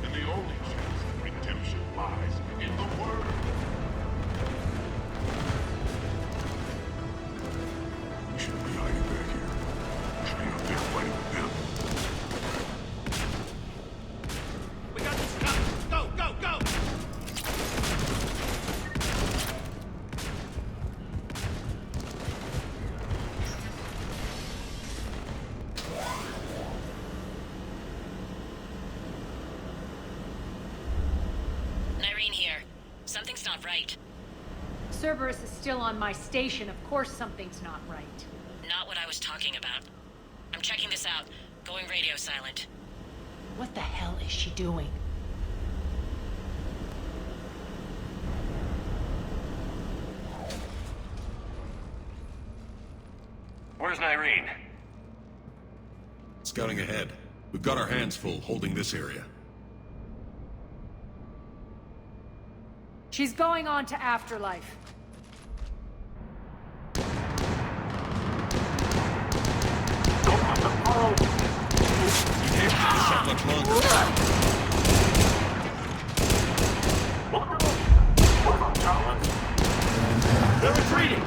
and the only chance of redemption lies in the word. We shouldn't be hiding back here. We should be out there fighting with them. We got this covered. Go, go, go! Irene here. Something's not right. Cerberus is still on my station. Of course something's not right. Not what I was talking about. I'm checking this out. Going radio silent. What the hell is she doing? Where's Irene? Scouting ahead. We've got our hands full holding this area. She's going on to Afterlife. You can't keep this up much longer. They're retreating!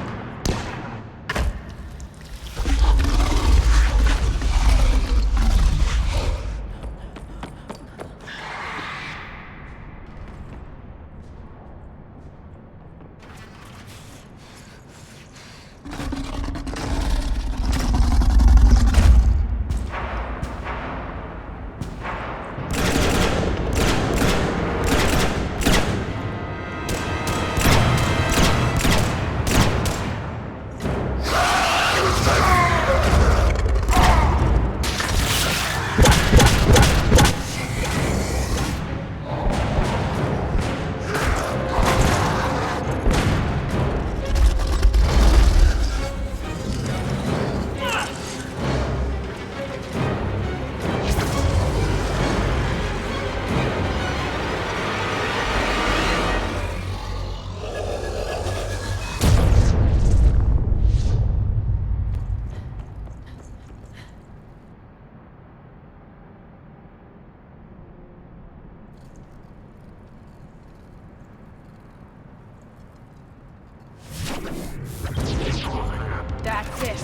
That's it.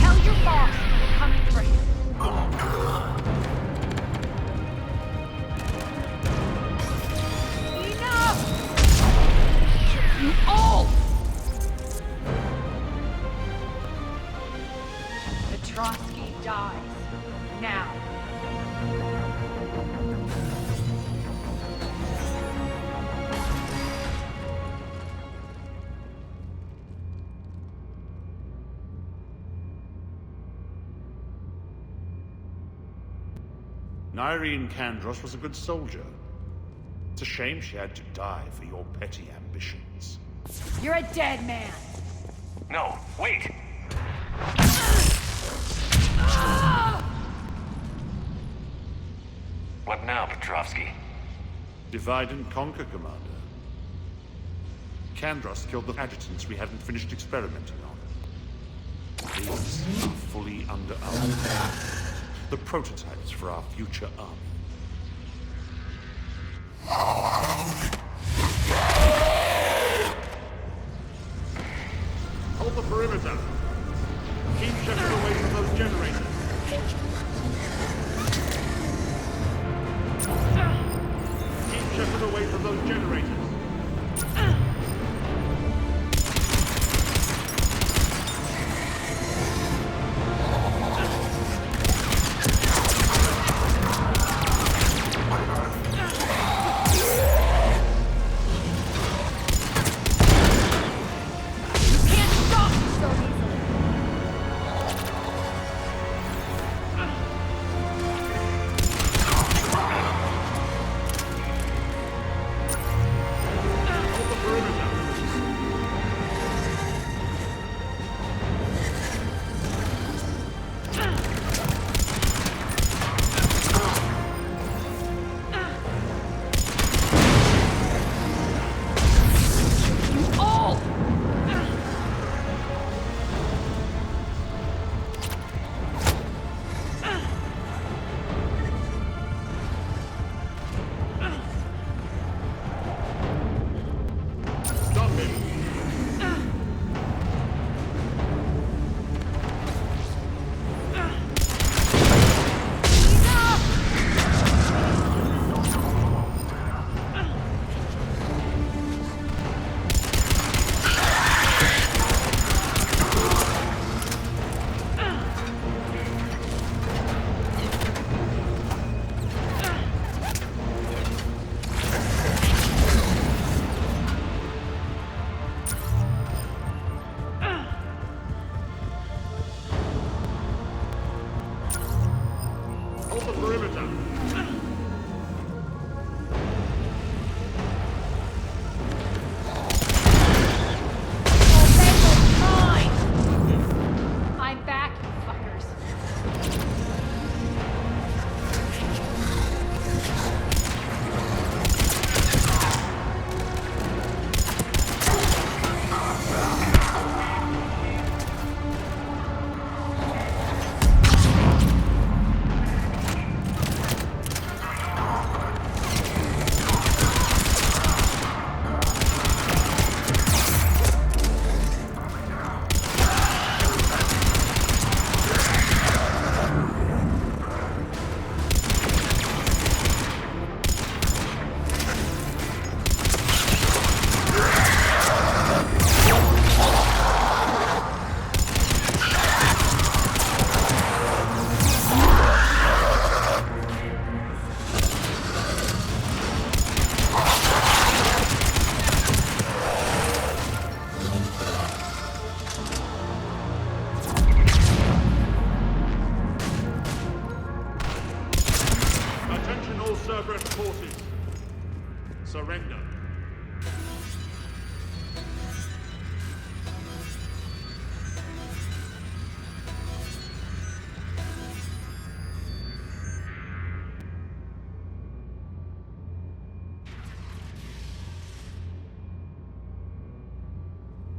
Tell your boss we're coming for him. Enough! You all! Petrovsky dies. Now. Irene Kandros was a good soldier. It's a shame she had to die for your petty ambitions. You're a dead man. No, wait! What now, Petrovsky? Divide and conquer, Commander. Kandros killed the adjutants we hadn't finished experimenting on. These are fully under our control. The prototypes for our future army. Hold the perimeter. Keep Shepard away from those generators. Keep Shepard away from those generators.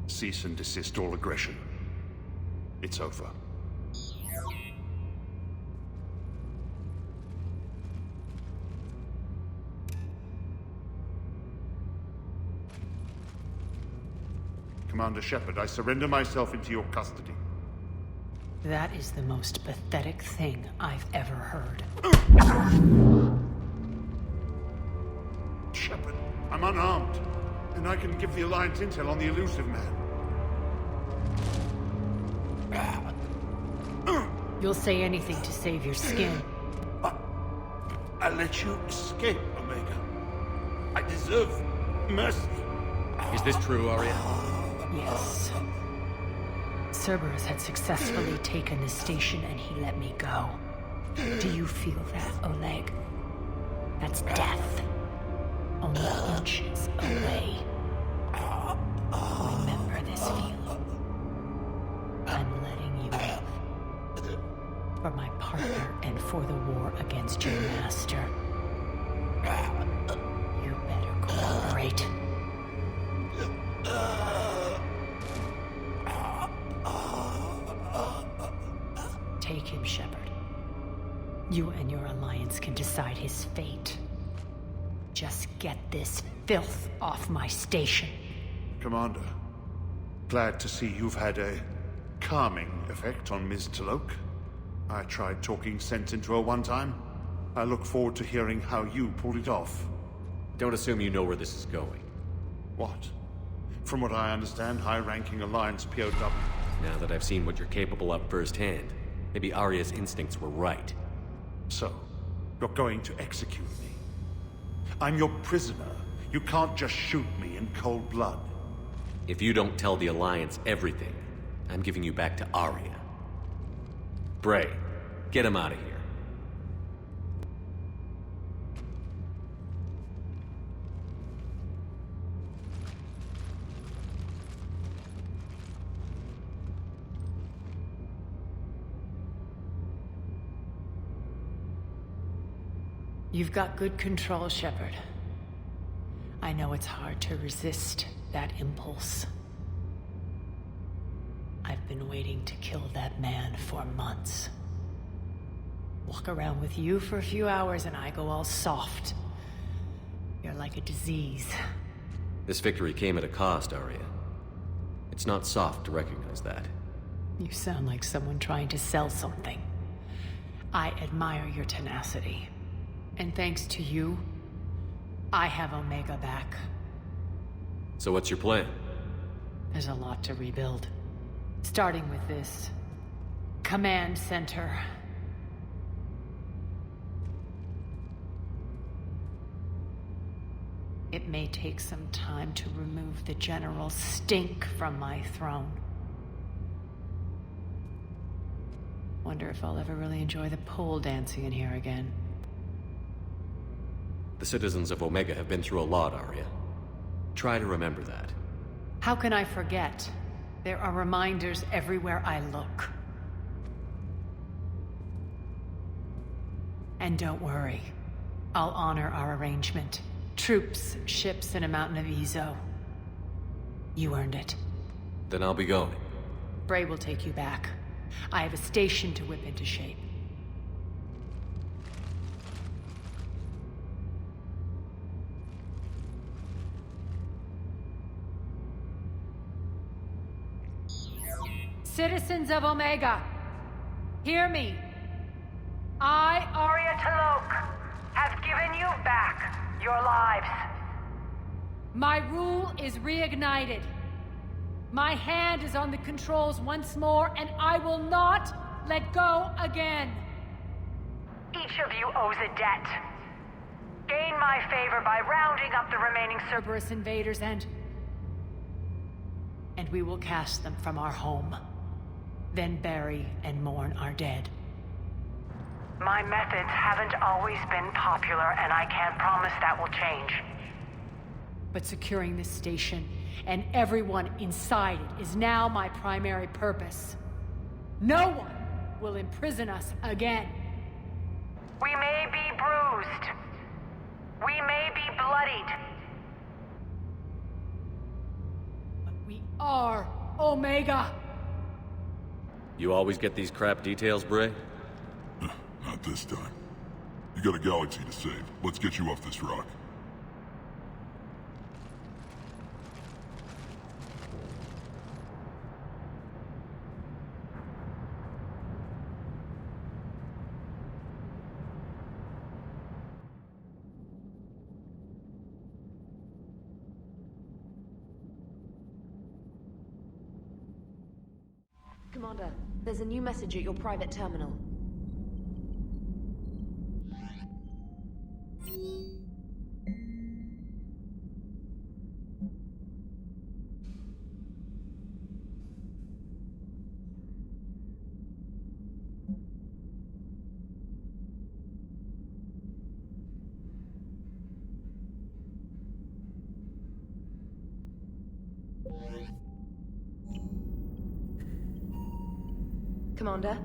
Cease and desist all aggression. It's over. Commander Shepard, I surrender myself into your custody. That is the most pathetic thing I've ever heard. Shepard, I'm unarmed, and I can give the Alliance intel on the elusive man. You'll say anything to save your skin. I let you escape, Omega. I deserve mercy. Is this true, Arya? Yes. Cerberus had successfully taken the station and he let me go. Do you feel that, Oleg? That's death. Only inches away. Remember this feeling. I'm letting you live. For my partner and for the war against your master. You better cooperate. Take him, Shepard. You and your alliance can decide his fate. Just get this filth off my station. Commander, glad to see you've had a calming effect on Ms. Talok. I tried talking sense into her one time. I look forward to hearing how you pulled it off. Don't assume you know where this is going. What? From what I understand, high-ranking Alliance POW. Now that I've seen what you're capable of firsthand, maybe Arya's instincts were right. So, you're going to execute me. I'm your prisoner. You can't just shoot me in cold blood. If you don't tell the Alliance everything, I'm giving you back to Arya. Bray, get him out of here. You've got good control, Shepard. I know it's hard to resist that impulse. I've been waiting to kill that man for months. Walk around with you for a few hours and I go all soft. You're like a disease. This victory came at a cost, Arya. It's not soft to recognize that. You sound like someone trying to sell something. I admire your tenacity. And thanks to you, I have Omega back. So what's your plan? There's a lot to rebuild. Starting with this command center. It may take some time to remove the general stink from my throne. Wonder if I'll ever really enjoy the pole dancing in here again. The citizens of Omega have been through a lot, Arya. Try to remember that. How can I forget? There are reminders everywhere I look. And don't worry. I'll honor our arrangement. Troops, ships, and a mountain of Ezo. You earned it. Then I'll be going. Bray will take you back. I have a station to whip into shape. Citizens of Omega, hear me. I, Arya Talok, have given you back your lives. My rule is reignited. My hand is on the controls once more, and I will not let go again. Each of you owes a debt. Gain my favor by rounding up the remaining Cerberus invaders and we will cast them from our home. Then bury and mourn our dead. My methods haven't always been popular, and I can't promise that will change. But securing this station and everyone inside it is now my primary purpose. No one will imprison us again. We may be bruised. We may be bloodied. But we are Omega. You always get these crap details, Bray? Not this time. You got a galaxy to save. Let's get you off this rock. Commander, there's a new message at your private terminal. Commander?